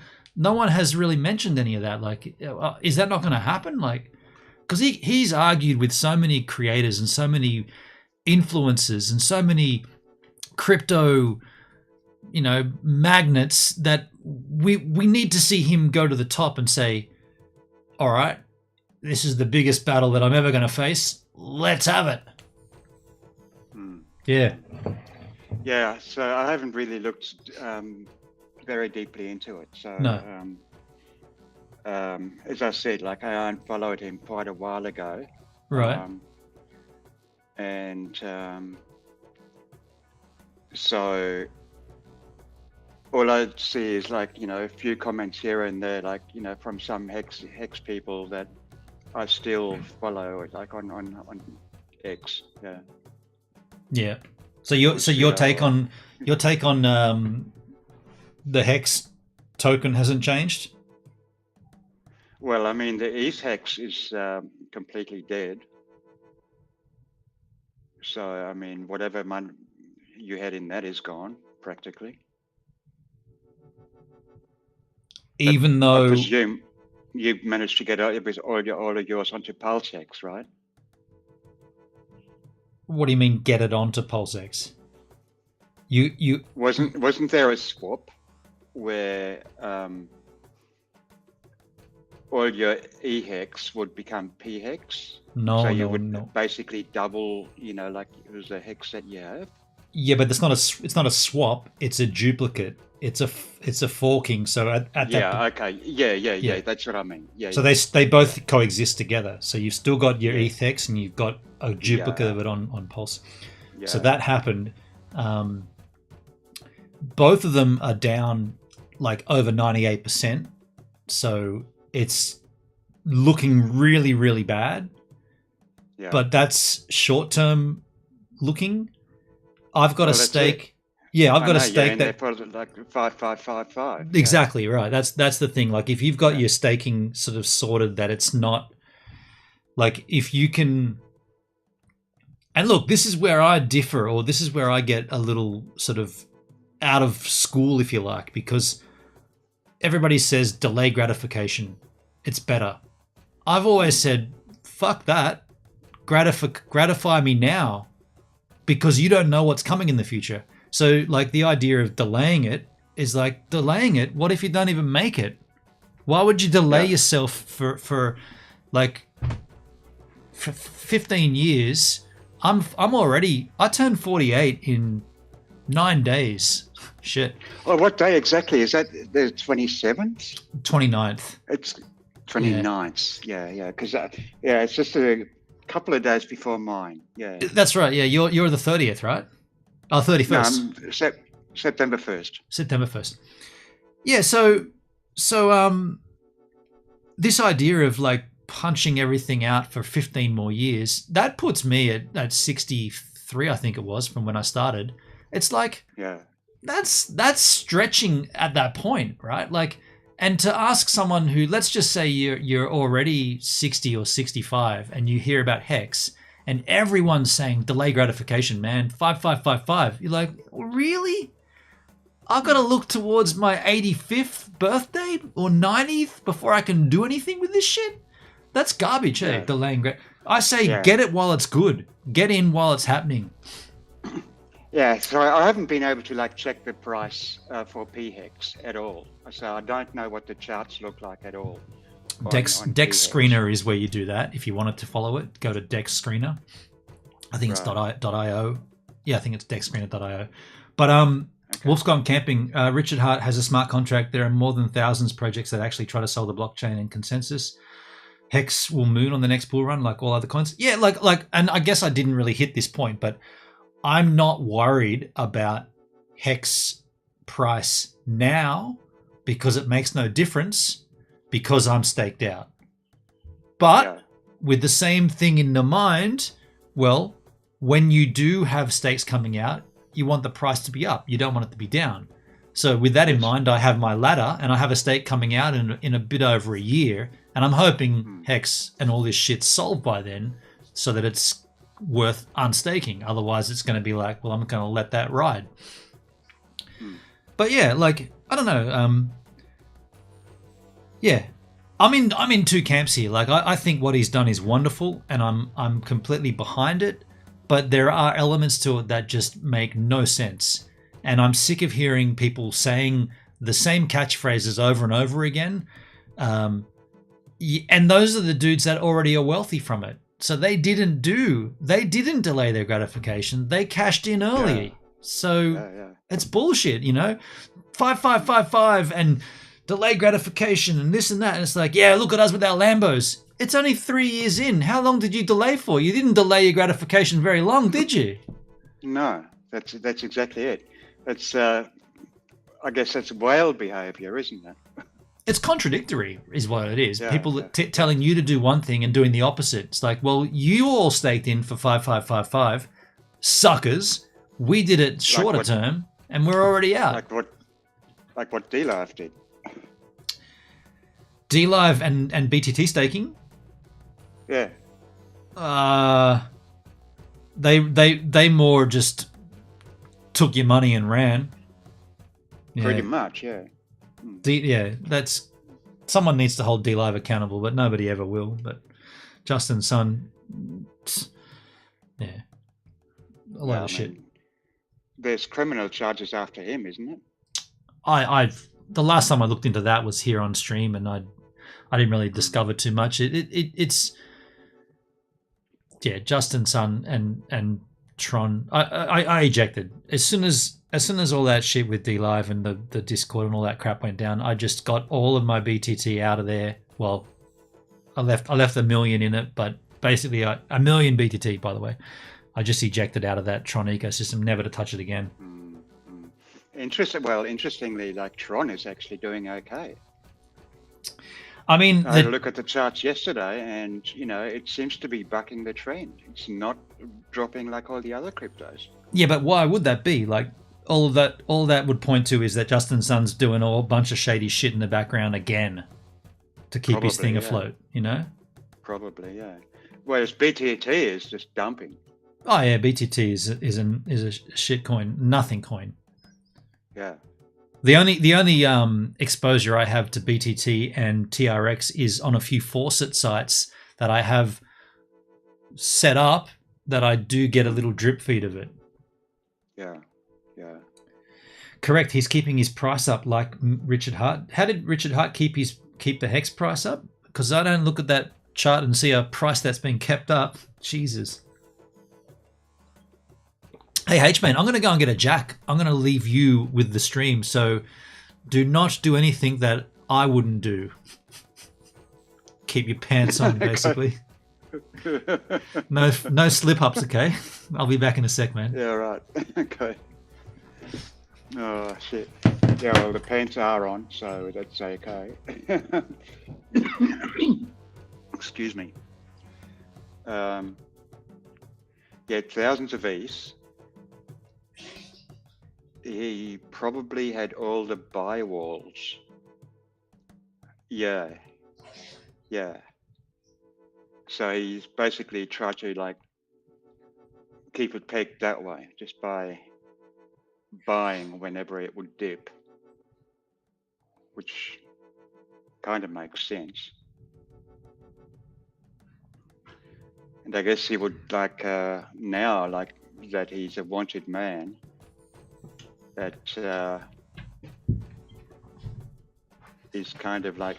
has really mentioned any of that. Like, is that not going to happen? Like, because he's argued with so many creators and so many influencers and so many crypto, you know, magnets, that we need to see him go to the top and say, all right, this is the biggest battle that I'm ever going to face. Let's have it. Yeah. Yeah, so I haven't really looked very deeply into it. So, No. As I said, like, I unfollowed him quite a while ago. Right. So all I see is, like, you know, a few comments here and there, like, you know, from some hex people that I still follow, like on X. Yeah. Yeah. So your take on the Hex token hasn't changed? Well, I mean, the ETH hex is completely dead. So, I mean, whatever money you had in that is gone, practically. Even I though, presume you managed to get all of yours onto PulseX, right? what do you mean get it onto PulseX? You Wasn't there a swap where all your EHEX would become PHEX? no So you no would no. basically double, you know, like it was a hex that you have. Yeah, but it's not a swap. It's a duplicate. It's a forking. So at that, Yeah, okay. Yeah, Yeah. that's what I mean. Yeah. so they both coexist together. So you've still got your ETHEX and you've got a duplicate of it on Pulse. yeah. So that happened. Both of them are down like over 98%. So it's looking really, really bad. Yeah. But that's short term looking. I've got a Well, that's stake. Yeah, I've I got a know, stake and that they put it like 5555. exactly right. That's the thing. Like, if you've got Yeah. your staking sort of sorted, that it's not like if you can. And look, this is where I differ, or this is where I get a little sort of out of school, if you like, because everybody says delay gratification. It's better. I've always said, fuck that. Gratify me now, because you don't know what's coming in the future. So, like, the idea of delaying it is like delaying it. What if you don't even make it? Why would you delay yourself for 15 years? I turned 48 in 9 days. Shit. Well, what day exactly is that? The 27th? 29th. It's 29th. Yeah. Because it's just a couple of days before mine. Yeah. That's right. Yeah, you're the 30th, right? Oh, 31st. No, September 1st. September 1st. Yeah, so this idea of like punching everything out for 15 more years, that puts me at 63, I think it was, from when I started. It's like, that's stretching at that point, right? Like, and to ask someone who, let's just say you're already 60 or 65 and you hear about Hex and everyone's saying delay gratification, man, 5555. You're like, really? I've got to look towards my 85th birthday or 90th before I can do anything with this shit? That's garbage, eh? Delaying. I say get it while it's good. Get in while it's happening. Yeah, so I haven't been able to like check the price for PHEX at all. So I don't know what the charts look like at all. Dex Screener is where you do that. If you wanted to follow it, go to Dex Screener. I think it's .io. Yeah, I think it's dexscreener.io. But Wolf's Gone Camping. Richard Hart has a smart contract. There are more than thousands of projects that actually try to sell the blockchain and consensus. Hex will moon on the next bull run like all other coins. Yeah, like, and I guess I didn't really hit this point, but I'm not worried about Hex price now because it makes no difference because I'm staked out. But with the same thing in the mind, well, when you do have stakes coming out, you want the price to be up. You don't want it to be down. So with that in mind, I have my ladder and I have a stake coming out in a bit over a year. And I'm hoping Hex and all this shit's solved by then so that it's worth unstaking. Otherwise, it's going to be like, well, I'm going to let that ride. But yeah, like, I don't know. Yeah, I'm in two camps here. Like, I think what he's done is wonderful and I'm completely behind it. But there are elements to it that just make no sense. And I'm sick of hearing people saying the same catchphrases over and over again. And those are the dudes that already are wealthy from it. So they didn't delay their gratification. They cashed in early. Yeah. So it's bullshit, 5555 and delay gratification and this and that. And it's like, yeah, look at us with our Lambos. It's only 3 years in. How long did you delay for? You didn't delay your gratification very long, did you? No, that's exactly it. It's I guess that's whale behavior, isn't it? It's contradictory, is what it is. People telling you to do one thing and doing the opposite. It's like, well, you all staked in for 5555, suckers. We did it shorter term, and we're already out. Like what D-Live did. D-Live and BTT staking. Yeah. They more just took your money and ran. Yeah. Pretty much, yeah. That's someone needs to hold D-Live accountable, but nobody ever will. But Justin Sun, a lot of shit. There's criminal charges after him, isn't it? The last time I looked into that was here on stream, and I didn't really discover too much. It's Justin Sun and Tron. I ejected as soon as all that shit with D-Live and the Discord and all that crap went down. I just got all of my BTT out of there. Well, I left $1 million in it, but basically $1 million BTT, by the way. I just ejected out of that Tron ecosystem, never to touch it again. Interestingly, like Tron is actually doing okay. I mean, I had a look at the charts yesterday, and it seems to be bucking the trend. It's not dropping like all the other cryptos. Yeah, but why would that be? Like, all that would point to is that Justin Sun's doing a whole bunch of shady shit in the background again to keep his thing afloat, you know? Probably, yeah. Whereas BTT is just dumping. Oh yeah, BTT is a shit coin, nothing coin. Yeah. The only exposure I have to BTT and TRX is on a few faucet sites that I have set up that I do get a little drip feed of it. Yeah. Yeah. Correct. He's keeping his price up like Richard Hart. How did Richard Hart keep the hex price up? Because I don't look at that chart and see a price that's been kept up. Jesus. Hey H-Man, I'm going to go and get a jack. I'm going to leave you with the stream. So do not do anything that I wouldn't do. Keep your pants on, basically. No slip ups, okay? I'll be back in a sec, man. Yeah, right. Okay. Oh shit. Yeah, well the pants are on, so that's okay. Excuse me. Yeah, thousands of E's. He probably had all the buy walls. Yeah. Yeah. So he's basically tried to like keep it pegged that way, just by buying whenever it would dip, which kind of makes sense. And I guess he would like now, like that he's a wanted man, that is kind of like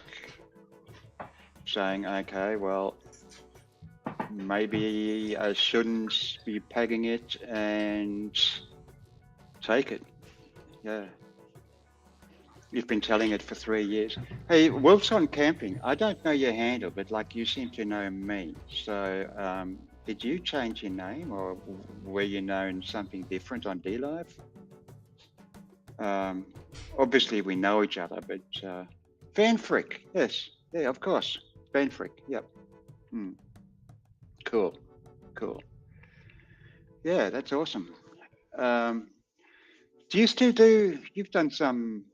saying, okay, well, maybe I shouldn't be pegging it and take it. Yeah. You've been telling it for 3 years. Hey, Wolf's on Camping. I don't know your handle, but like you seem to know me. So did you change your name, or were you known something different on DLive? Obviously we know each other, but Van Frick, yes. Yeah, of course. Van Frick, yep. Cool. Yeah, that's awesome. Do you still do, you've done some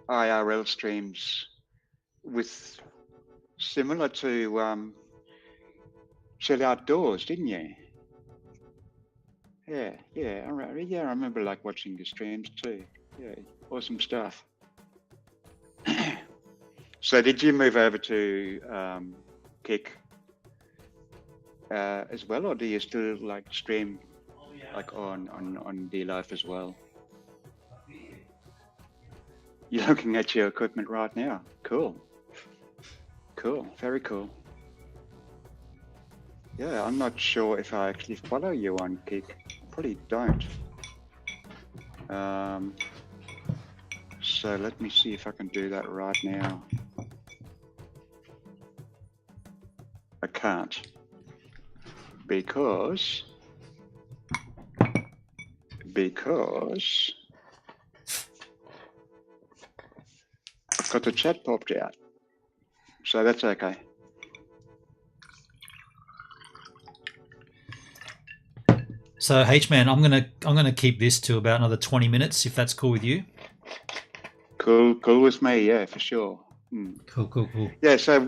IRL streams with similar to Chill Outdoors, didn't you? Yeah, I remember like watching your streams too. Yeah, awesome stuff. So did you move over to Kick as well, or do you still like stream like on DLive as well? You're looking at your equipment right now. Cool, very cool. Yeah, I'm not sure if I actually follow you on Kick. Probably don't. So let me see if I can do that right now. I can't, because I've got the chat popped out. So that's okay. So H-Man, I'm gonna keep this to about another 20 minutes, if that's cool with you. Cool with me, yeah, for sure. Cool. Yeah, so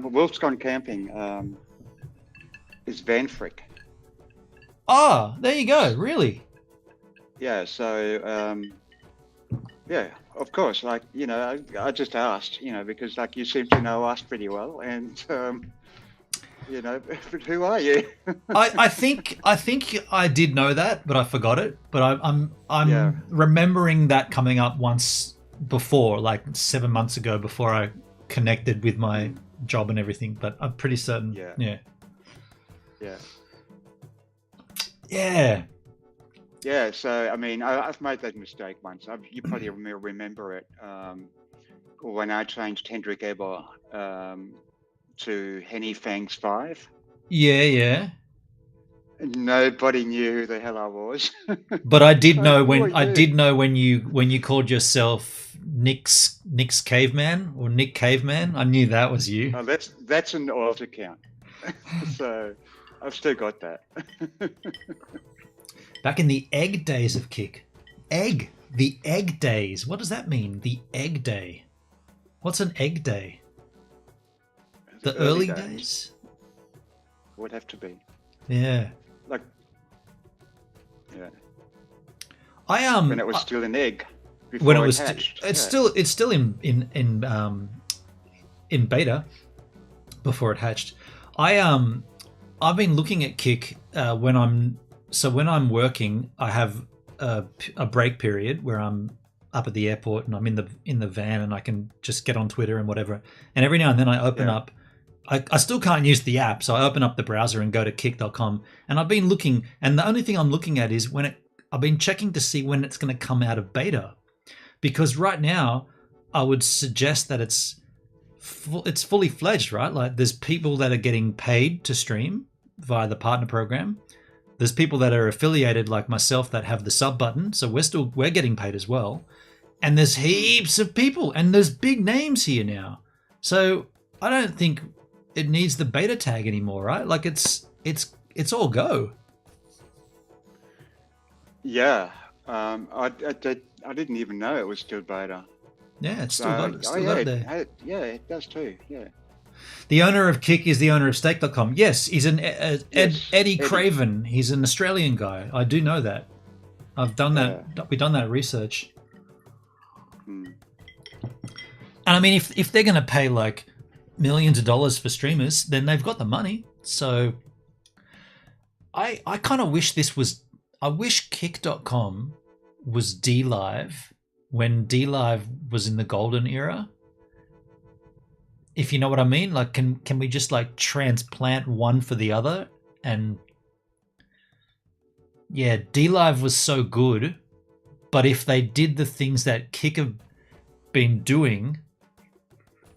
Wolf's Gone Camping is Van Frick. Ah, there you go. Really? Yeah, so yeah, of course. Like, you know, I just asked, you know, because like you seem to know us pretty well, and you know, but who are you? I think I did know that, but I forgot it. But I'm remembering that coming up once before, like 7 months ago, before I connected with my job and everything. But I'm pretty certain. Yeah. So I mean, I've made that mistake once. You probably remember it when I changed Hendrik Eber to Henny Fangs 5. Yeah. Nobody knew who the hell I was. But I did know when you called yourself Nick's Caveman or Nick Caveman. I knew that was you. Oh, that's an alt account. So I've still got that. Back in the egg days of Kick. egg. The egg days. What does that mean? The egg day. What's an egg day? The early days? Would have to be. Yeah. Like, yeah. When it was still an egg. When it was, hatched. it's still in beta before it hatched. I've been looking at Kik when I'm working. I have a break period where I'm up at the airport and I'm in the van and I can just get on Twitter and whatever. And every now and then I open up. I still can't use the app, so I open up the browser and go to kik.com. And I've been looking, and the only thing I'm looking at is I've been checking to see when it's going to come out of beta, because right now I would suggest that it's fully fledged, right? Like there's people that are getting paid to stream via the partner program. There's people that are affiliated like myself that have the sub button, so we're getting paid as well. And there's heaps of people, and there's big names here now. So I don't think it needs the beta tag anymore, right? Like it's all go. Yeah, I didn't even know it was still beta. Yeah, it's still up there. Yeah, it does too. Yeah. The owner of Kik is the owner of Stake.com. Yes, he's Eddie Craven. He's an Australian guy. I do know that. I've done that. Yeah. We've done that research. And I mean, if they're going to pay like millions of dollars for streamers, then they've got the money. So I kind of wish I wish Kik.com was DLive when DLive was in the golden era. If you know what I mean, like can we just like transplant one for the other? And yeah, DLive was so good, but if they did the things that Kik have been doing,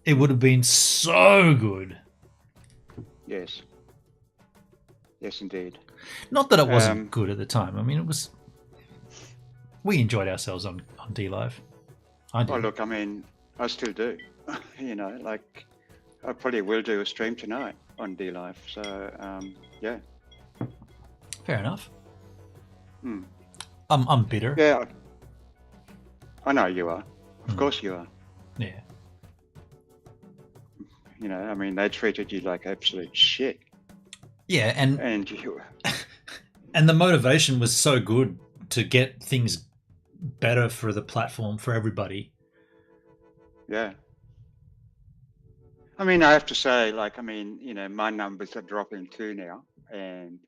it would have been so good. Yes. Yes, indeed. Not that it wasn't good at the time. I mean, it was. We enjoyed ourselves on DLive. I did. Oh, look, I mean, I still do. You know, like, I probably will do a stream tonight on DLive. So, yeah. Fair enough. I'm bitter. Yeah. I know you are. Of course you are. Yeah. You know, I mean, they treated you like absolute shit. Yeah, and you. And the motivation was so good to get things better for the platform for everybody. Yeah. I mean, I have to say, like, I mean, you know, my numbers are dropping too now, and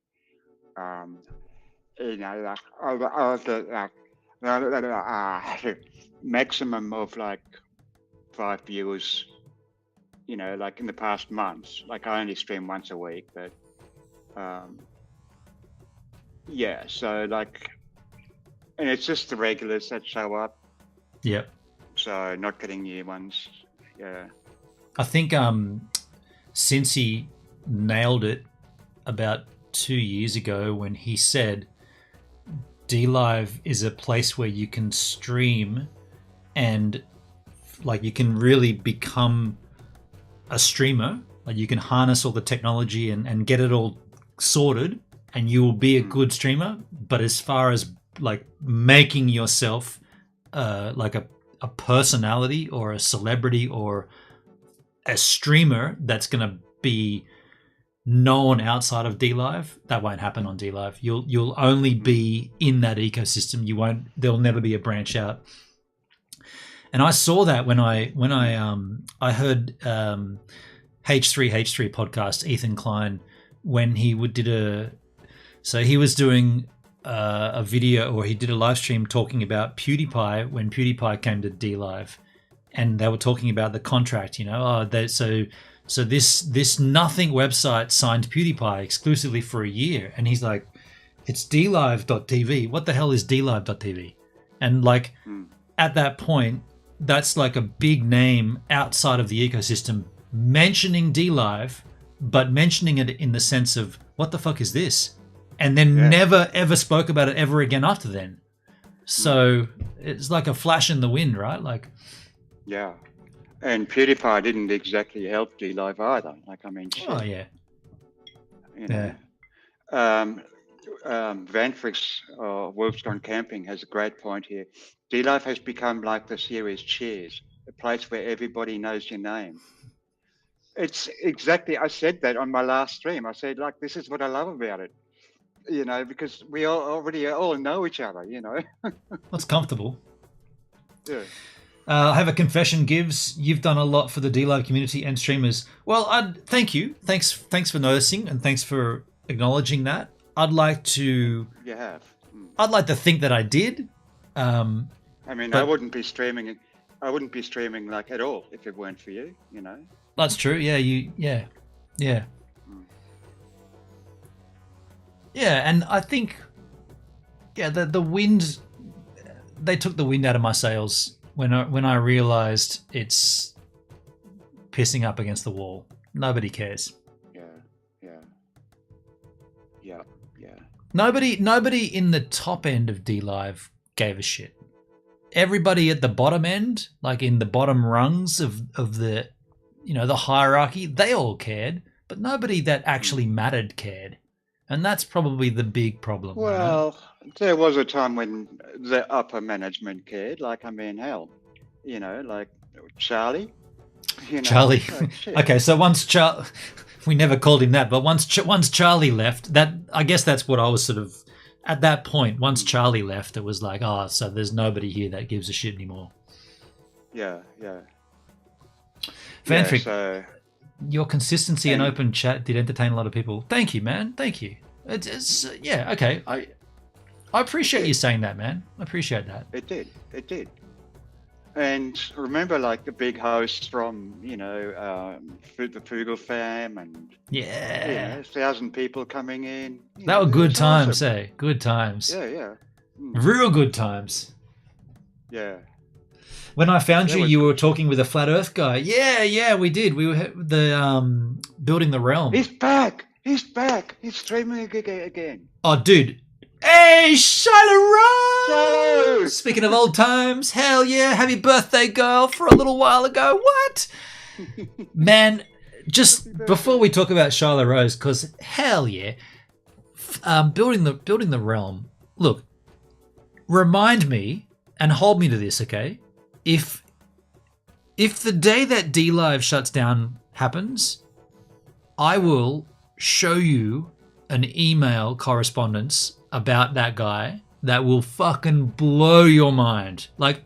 you know, like, maximum of like 5 viewers. You know, like in the past months, like I only stream once a week, but yeah, so like, and it's just the regulars that show up. Yep. So not getting new ones. Yeah. I think Cincy nailed it about 2 years ago when he said DLive is a place where you can stream and like you can really become a streamer. Like you can harness all the technology and get it all sorted and you will be a good streamer. But as far as like making yourself like a personality or a celebrity or a streamer that's going to be known outside of DLive, that won't happen on DLive. You'll only be in that ecosystem. You won't. There'll never be a branch out. And I saw that when I heard H3H3 podcast, Ethan Klein, when he he was doing a video, or he did a live stream talking about PewDiePie when PewDiePie came to DLive, and they were talking about the contract. You know, so this nothing website signed PewDiePie exclusively for a year, and he's like, it's DLive.tv. What the hell is DLive.tv? And like at that point, that's like a big name outside of the ecosystem mentioning DLive, but mentioning it in the sense of what the fuck is this? And then never ever spoke about it ever again after then. So it's like a flash in the wind, right? Like, yeah. And PewDiePie didn't exactly help DLive either. Like, I mean, shit. Oh yeah. You know. Van Frick's Wolves Gone Camping has a great point here. D-Live has become like the series Cheers, a place where everybody knows your name. It's exactly, I said that on my last stream. I said, like, this is what I love about it, because we already all know each other, It's comfortable. Yeah. I have a confession, Gibbs. You've done a lot for the D-Live community and streamers. Well, thank you. Thanks for noticing, and thanks for acknowledging that. I'd like to. You have. I'd like to think that I did. I mean, I wouldn't be streaming. I wouldn't be streaming like at all if it weren't for you. That's true. Yeah. Yeah. Yeah. And I think, the wind. They took the wind out of my sails when I realized it's pissing up against the wall. Nobody cares. Yeah. Nobody in the top end of D-Live gave a shit. Everybody at the bottom end, like in the bottom rungs of the, the hierarchy, they all cared, but nobody that actually mattered cared. And that's probably the big problem. Well, there was a time when the upper management cared. Like, I mean, hell, like Charlie. Charlie. Like, shit. Okay, so once Charlie, we never called him that, but once Charlie left, that I guess that's what I was sort of at that point. Once Charlie left, it was like, so there's nobody here that gives a shit anymore. Yeah. Vanfrick, so, your consistency and open chat did entertain a lot of people. Thank you, man. Thank you. It's okay. I appreciate you saying that, man. I appreciate that. It did. And remember, like the big hosts from, the Fugel fam and 1,000 people coming in. That were good times, awesome. Good times. Yeah. Real good times. Yeah. When I found you were talking with a flat Earth guy. Yeah, we did. We were building the realm. He's back. He's streaming again. Oh, dude. Hey, Shiloh Rose! Speaking of old times, hell yeah, happy birthday, girl, for a little while ago. What? Man, just before we talk about Shiloh Rose, because hell yeah, building the realm. Look, remind me and hold me to this, okay? If the day that D-Live shuts down happens, I will show you an email correspondence about that guy that will fucking blow your mind. Like,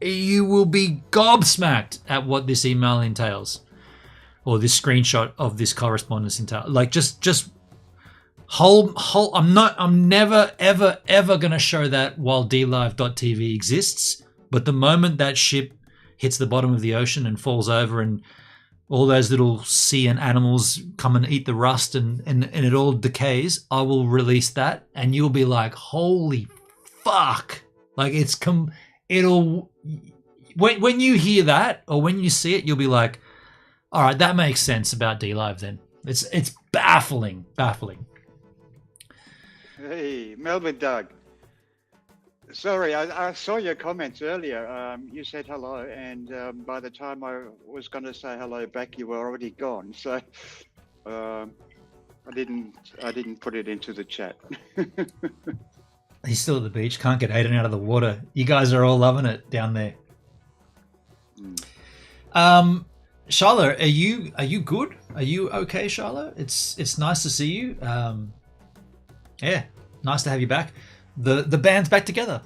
you will be gobsmacked at what this email entails, or this screenshot of this correspondence entails. Like, just hold. I'm never ever gonna show that while DLive.tv exists. But the moment that ship hits the bottom of the ocean and falls over, and all those little sea and animals come and eat the rust, and it all decays, I will release that, and you'll be like, holy fuck. Like, it'll when you hear that, or when you see it, you'll be like, all right, that makes sense about D-Live then. It's baffling. Hey, Melbourne Doug. Sorry, I saw your comments earlier. You said hello, and by the time I was going to say hello back, you were already gone. So I didn't put it into the chat. He's still at the beach. Can't get Aiden out of the water. You guys are all loving it down there. Charlotte, are you good? Are you okay, Charlotte? It's nice to see you. Yeah, nice to have you back. The band's back together.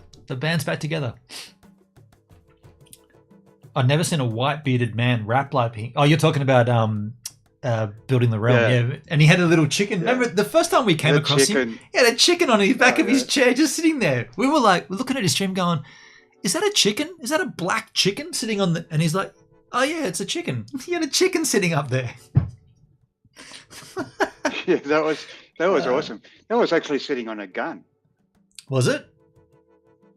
I've never seen a white bearded man rap like him. Oh, you're talking about building the realm, yeah. And he had a little chicken. Yeah. Remember the first time we came across him? He had a chicken on the back of his chair, just sitting there. We were like, we're looking at his stream, going, "Is that a chicken? Is that a black chicken sitting on the?" And he's like, "Oh yeah, it's a chicken." He had a chicken sitting up there. Yeah, that was awesome. That was actually sitting on a gun. Was it?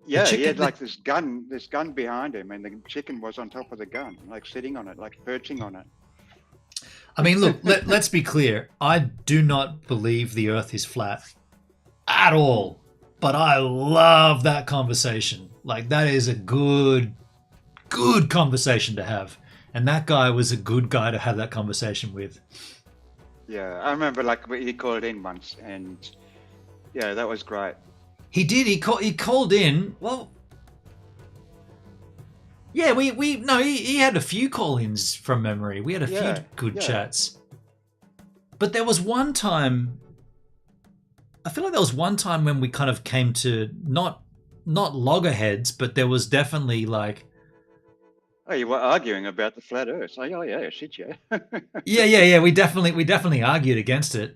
Yeah, he had like this gun behind him, and the chicken was on top of the gun, like sitting on it, like perching on it. I mean, look, let's be clear. I do not believe the Earth is flat at all, but I love that conversation. Like, that is a good conversation to have, and that guy was a good guy to have that conversation with. Yeah, I remember like he called in once, and Yeah, that was great. He did. He called in. Well, yeah, he had a few call-ins from memory. We had a few good chats. But there was one time, I feel like there was one time when we kind of came to not loggerheads, but there was definitely like... Oh, you were arguing about the flat Earth. Oh, yeah, shit, yeah. yeah. We definitely argued against it.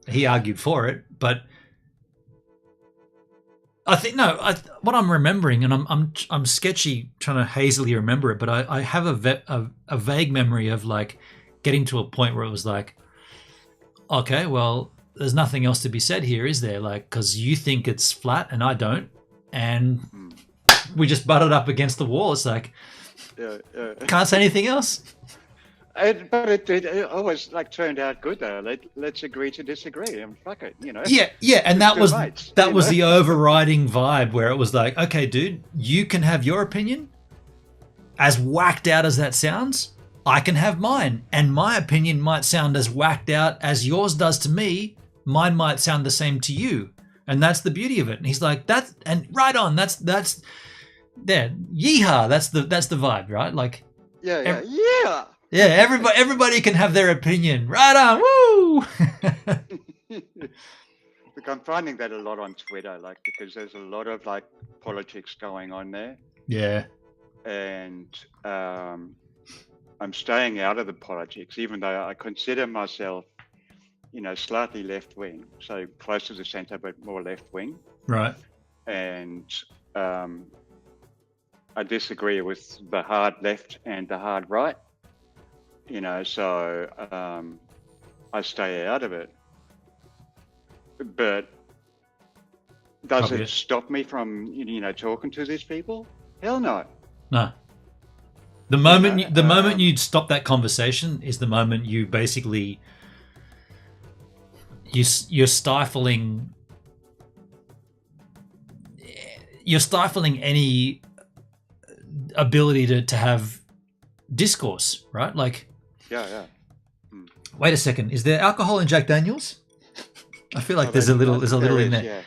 He argued for it, but I think what I'm remembering, and I'm sketchy trying to hazily remember it, but I have a vague memory of like getting to a point where it was like, okay, well, there's nothing else to be said here, is there? Like, because you think it's flat and I don't, and we just butted up against the wall. It's like, can't say anything else. But it always like turned out good though. Let's agree to disagree and fuck it, you know. Yeah, and that was mates, the overriding vibe where it was like, okay, dude, you can have your opinion. As whacked out as that sounds, I can have mine, and my opinion might sound as whacked out as yours does to me. Mine might sound the same to you, and that's the beauty of it. And he's like, that's and right on. That's there. Yeehaw! That's the vibe, right? Like, yeah. Yeah, everybody can have their opinion. Right on, woo! Look, I'm finding that a lot on Twitter, like, because there's a lot of like politics going on there. Yeah. And I'm staying out of the politics, even though I consider myself, you know, slightly left wing, so close to the centre, but more left wing. Right. And I disagree with the hard left and the hard right. You know, so I stay out of it. But does it stop me from, you know, talking to these people? Hell no. No. The moment you stop that conversation is the moment you basically you're stifling any ability to have discourse, right? Like, yeah. Wait a second. Is there alcohol in Jack Daniels? I feel like there's a little in there. Yeah.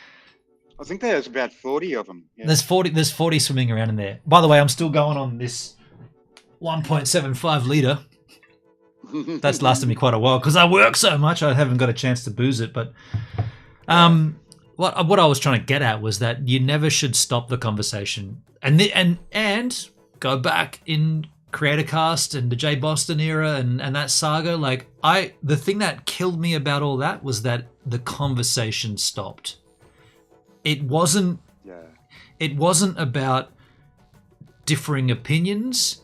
I think there's about 40 of them. Yeah. There's 40 swimming around in there. By the way, I'm still going on this 1.75 litre. That's lasted me quite a while because I work so much. I haven't got a chance to booze it. But what I was trying to get at was that you never should stop the conversation and go back in Creatorcast and the Jay Boston era and that saga. Like the thing that killed me about all that was that the conversation stopped. It wasn't about differing opinions.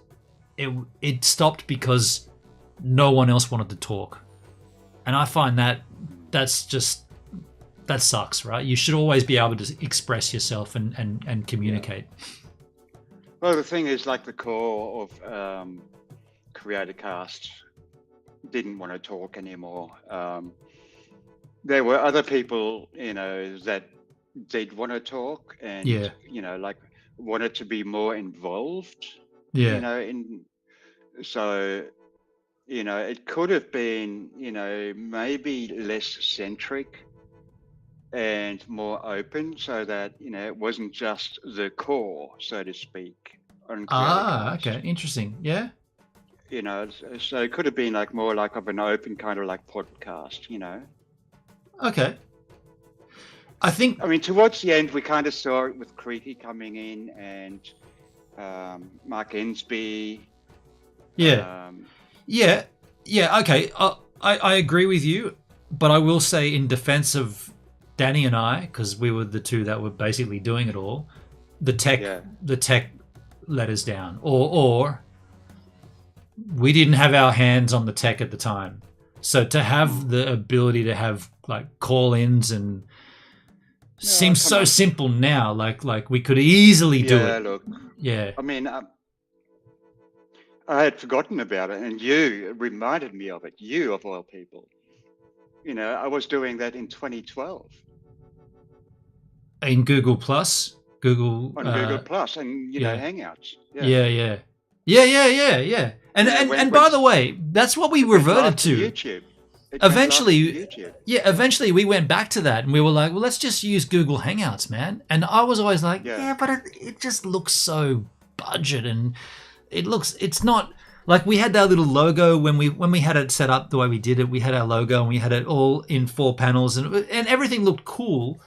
It stopped because no one else wanted to talk. And I find that sucks, right? You should always be able to express yourself and communicate. Yeah. Well, the thing is, like the core of Creatorcast didn't want to talk anymore. There were other people, you know, that did want to talk and, you know, like wanted to be more involved, you know, so, you know, it could have been, you know, maybe less centric and more open so that, you know, it wasn't just the core, so to speak. Okay. Interesting. Yeah. You know, so it could have been like more like of an open kind of like podcast, you know. Okay. I mean, towards the end, we kind of saw it with Creaky coming in and Mark Ensby. Yeah. Yeah. Okay. I agree with you, but I will say in defense of Danny and I, because we were the two that were basically doing it all, the tech let us down, or we didn't have our hands on the tech at the time. So to have the ability to have like call-ins and seems so simple now, like we could easily do it. Look, yeah. I mean, I had forgotten about it, and you reminded me of it. You of all people, you know, I was doing that in 2012 in Google Plus. Google Plus and you know Hangouts. Yeah. And by the way, that's what we reverted to. YouTube. It went live eventually, on YouTube. eventually we went back to that and we were like, well, let's just use Google Hangouts, man. And I was always like, Yeah. but it just looks so budget, and it's not like we had that little logo when we had it set up the way we did it. We had our logo and we had it all in 4 panels, and everything looked cool,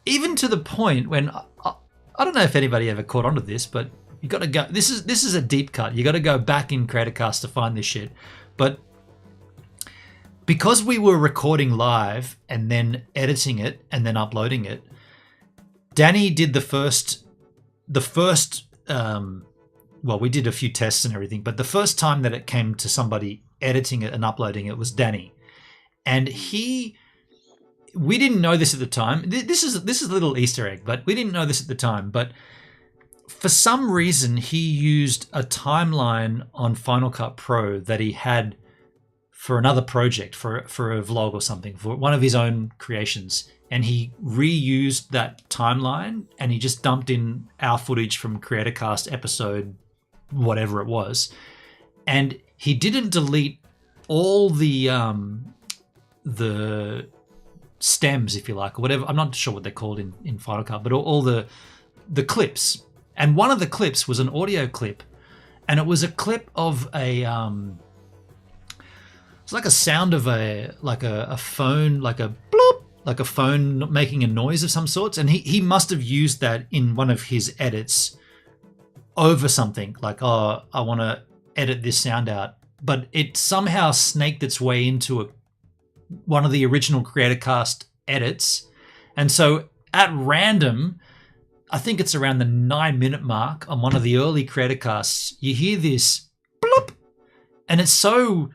even to the point when I don't know if anybody ever caught on to this, but you got to go. This is a deep cut. You got to go back in Creatorcast to find this shit, but because we were recording live and then editing it and then uploading it, Danny did the first. Well, we did a few tests and everything, but the first time that it came to somebody editing it and uploading it was Danny, and we didn't know this at the time. This is a little Easter egg, but we didn't know this at the time. But for some reason, he used a timeline on Final Cut Pro that he had for another project, for a vlog or something, for one of his own creations. And he reused that timeline, and he just dumped in our footage from Creatorcast episode, whatever it was. And he didn't delete all the stems, if you like, or whatever. I'm not sure what they're called in Final Cut, but all the clips. And one of the clips was an audio clip, and it was a clip of a it's like a sound of a phone, like a bloop, like a phone making a noise of some sorts. And he must have used that in one of his edits over something, like, oh, I want to edit this sound out. But it somehow snaked its way into one of the original Creatorcast edits. And so at random, I think it's around the 9-minute mark on one of the early Creatorcasts, you hear this bloop, and it's so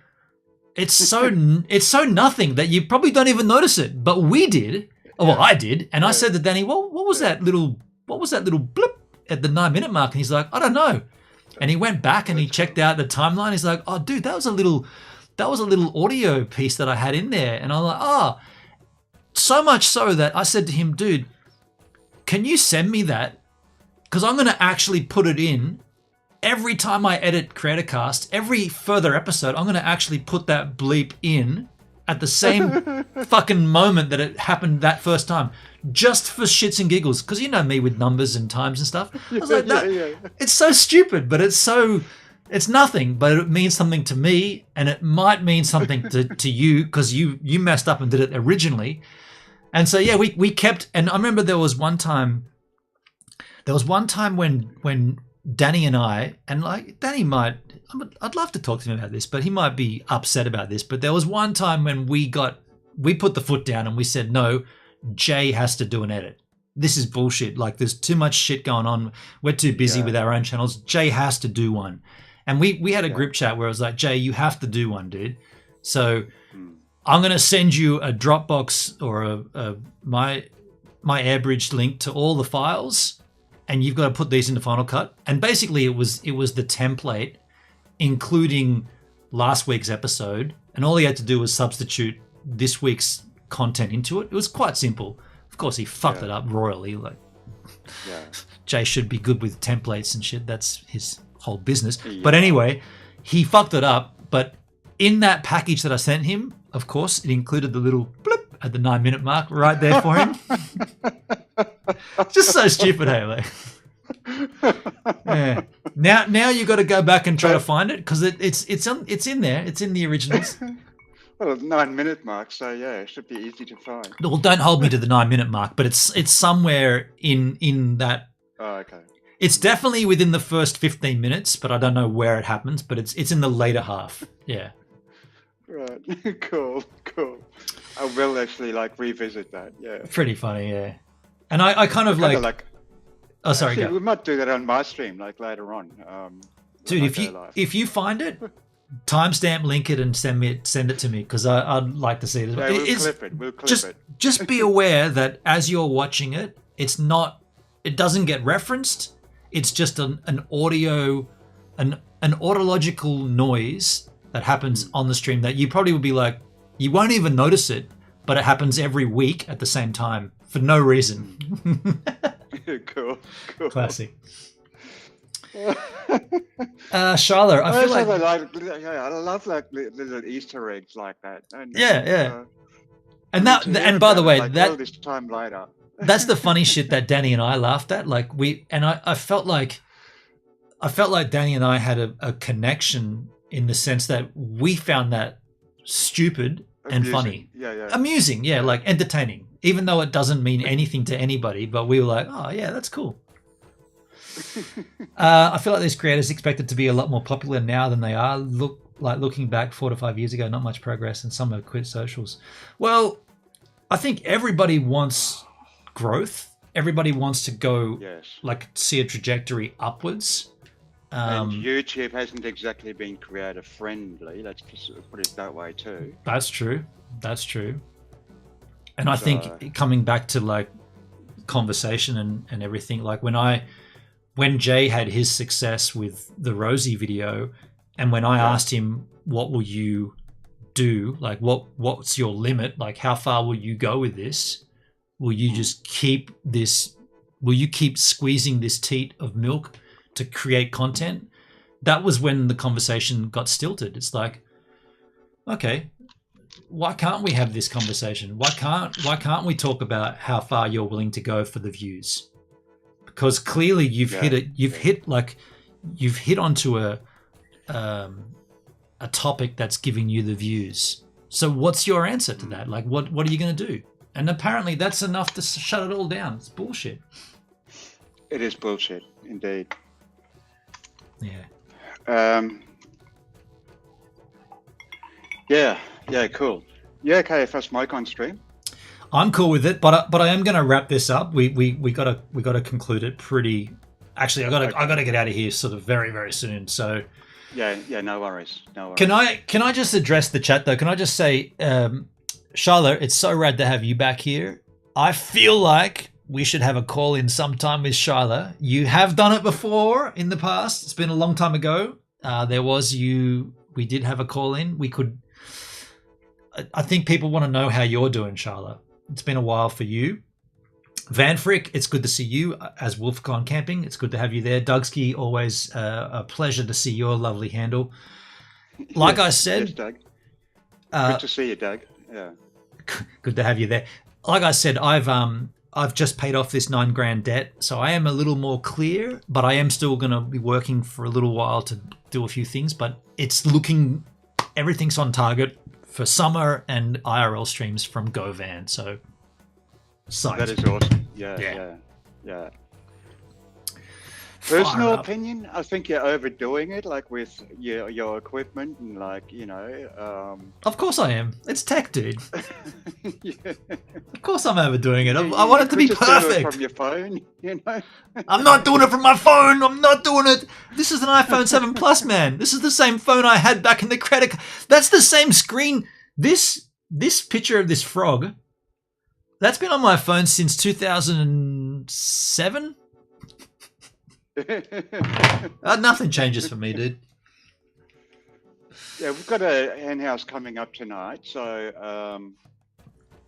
nothing that you probably don't even notice it, but we did. Oh, well, I did, and I said to Danny, "Well, what was that little blip at the 9-minute mark?" And he's like, "I don't know." And he went back and he checked out the timeline. He's like, "Oh, dude, that was a little audio piece that I had in there." And I'm like, "Oh." So much so that I said to him, "Dude, can you send me that? Because I'm going to actually put it in every time I edit Creatorcast, every further episode, I'm going to actually put that bleep in at the same fucking moment that it happened that first time, just for shits and giggles." Because you know me with numbers and times and stuff. I was like, it's so stupid, but it's nothing, but it means something to me, and it might mean something to you because you messed up and did it originally. And so yeah, we kept. And I remember there was one time when Danny and I, and like Danny I'd love to talk to him about this, but he might be upset about this. But there was one time when we put the foot down and we said, no, Jay has to do an edit. This is bullshit. Like, there's too much shit going on. We're too busy with our own channels. Jay has to do one. And we had a group chat where I was like, Jay, you have to do one, dude. So I'm going to send you a Dropbox or my AirBridge link to all the files, and you've got to put these into Final Cut. And basically it was the template, including last week's episode, and all he had to do was substitute this week's content into it. It was quite simple. Of course, he fucked it up royally. Like, Jay should be good with templates and shit. That's his whole business. Yeah. But anyway, he fucked it up. But in that package that I sent him, of course, it included the little blip at the 9-minute mark right there for him. Just so stupid, hey? Like, yeah. Now you got to go back and try to find it because it's in there. It's in the originals. Well, 9-minute mark, so yeah, it should be easy to find. Well, don't hold me to the 9-minute mark, but it's somewhere in that. Oh, okay. It's definitely within the first 15 minutes, but I don't know where it happens. But it's in the later half. Yeah. Right. Cool. I will actually revisit that. Yeah. Pretty funny, yeah. And I kind of like. Oh, sorry. Actually, go. We might do that on my stream later on. Dude, if you find it, timestamp, link it, and send it to me because I'd like to see it. Yeah, we'll clip it. Just be aware that as you're watching it, it doesn't get referenced. It's just an audio, an autological noise that happens on the stream that you probably would be like, you won't even notice it, but it happens every week at the same time for no reason. Cool. Classic. Charlotte, I feel like I love like little Easter eggs like that. And, yeah. And to hear and by the about it, way, like, all this time later. that's the funny shit that Danny and I laughed at. Like I felt like Danny and I had a connection in the sense that we found that stupid and funny. Yeah. Amusing, yeah, like entertaining. Even though it doesn't mean anything to anybody, but we were like, oh yeah, that's cool. I feel like these creators expected to be a lot more popular now than they are. Looking back 4 to 5 years ago, not much progress, and some have quit socials. Well, I think everybody wants growth. Everybody wants to go, like, see a trajectory upwards. And YouTube hasn't exactly been creator friendly. Let's just put it that way too. That's true. And I think coming back to like conversation and everything, like when Jay had his success with the Rosie video, and when I asked him, what will you do? Like, what's your limit? Like, how far will you go with this? Will you just keep this? Will you keep squeezing this teat of milk to create content? That was when the conversation got stilted. It's like, okay, why can't we have this conversation? Why can't we talk about how far you're willing to go for the views? Because clearly you've hit it. You've hit onto a topic that's giving you the views. So what's your answer to that? Like, what are you going to do? And apparently that's enough to shut it all down. It's bullshit. It is bullshit, indeed. Yeah. Yeah, cool. Yeah, okay, if I smoke on stream. I'm cool with it, but I am going to wrap this up. We gotta conclude it pretty. Actually, I gotta get out of here sort of very, very soon. So yeah, no worries. Can I just address the chat though? Can I just say, Charlotte, it's so rad to have you back here. I feel like we should have a call in sometime with Charlotte. You have done it before in the past. It's been a long time ago. We did have a call in. I think people want to know how you're doing, Charlotte. It's been a while for you. Van Frick, it's good to see you as Wolf Gone Camping. It's good to have you there. Dougski, always a pleasure to see your lovely handle. Like I said... Yes, Doug. Good to see you, Doug. Yeah. Good to have you there. Like I said, I've just paid off this $9,000 debt, so I am a little more clear, but I am still going to be working for a little while to do a few things, but everything's on target for summer and IRL streams from GoVan, so psyched. That is awesome. Yeah. Personal opinion, I think you're overdoing it, like with your equipment and like, Of course I am. It's tech, dude. Yeah. Of course I'm overdoing it. I want it to be perfect. Do it from your phone, I'm not doing it from my phone. I'm not doing it. This is an iPhone 7 Plus, man. This is the same phone I had back in the credit card. That's the same screen. This picture of this frog, that's been on my phone since 2007. Nothing changes for me, dude. Yeah, we've got a hen house coming up tonight, so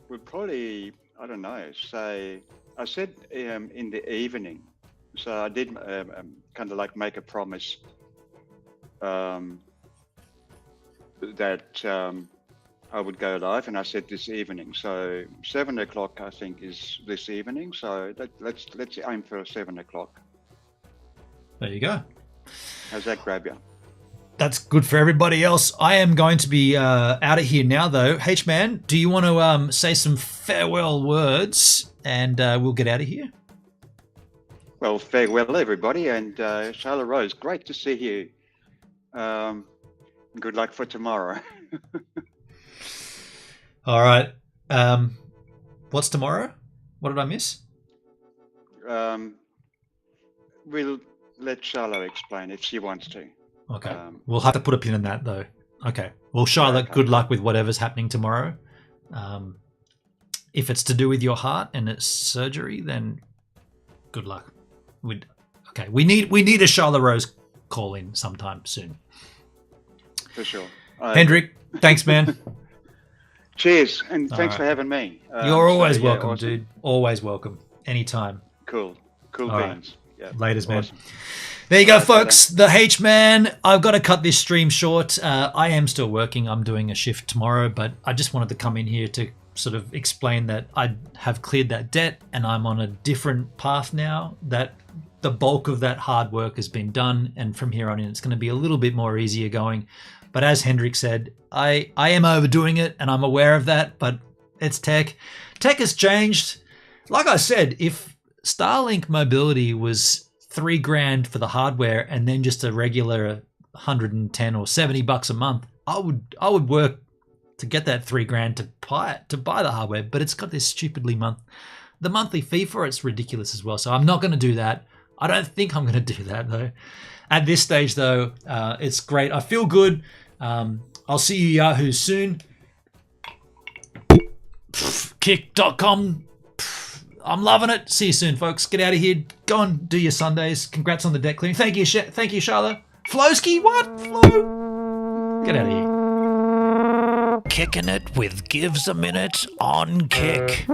we'll probably, I don't know, say, I said in the evening, so I did kind of like make a promise that I would go live, and I said this evening, so 7 o'clock I think is this evening, so let's aim for 7 o'clock. There you go. How's that grab you? That's good for everybody else. I am going to be out of here now, though. H-Man, do you want to say some farewell words and we'll get out of here? Well, farewell, everybody. And Charlotte Rose, great to see you. Good luck for tomorrow. All right. What's tomorrow? What did I miss? We'll let Charlotte explain if she wants to. Okay. We'll have to put a pin in that, though. Okay. Well, Charlotte, okay. Good luck with whatever's happening tomorrow. If it's to do with your heart and it's surgery, then good luck. We need a Charlotte Rose call in sometime soon. For sure. Hendrik, thanks, man. Cheers, and thanks for having me. You're always welcome, awesome. dude. Always welcome. Anytime. Cool All beans. Right. Yeah. Laters, man. Awesome. There you go, All right, folks. The H-Man. I've got to cut this stream short. I am still working. I'm doing a shift tomorrow, but I just wanted to come in here to sort of explain that I have cleared that debt and I'm on a different path now, that the bulk of that hard work has been done, and from here on in it's going to be a little bit more easier going. But as Hendrik said, I am overdoing it and I'm aware of that, but it's tech. Tech has changed. Like I said, if Starlink mobility was $3,000 for the hardware and then just a regular 110 or $70 a month, I would work to get that $3,000 to buy the hardware. But it's got this stupidly the monthly fee for it's ridiculous as well. So I'm not going to do that. I don't think I'm going to do that though. At this stage though, it's great. I feel good. I'll see you Yahoo soon. Kick.com. I'm loving it. See you soon, folks. Get out of here. Go and do your Sundays. Congrats on the debt clearing. Thank you, Charlotte. Flowski, what? Flo? Get out of here. Kicking it with Gives a Minute on Kick.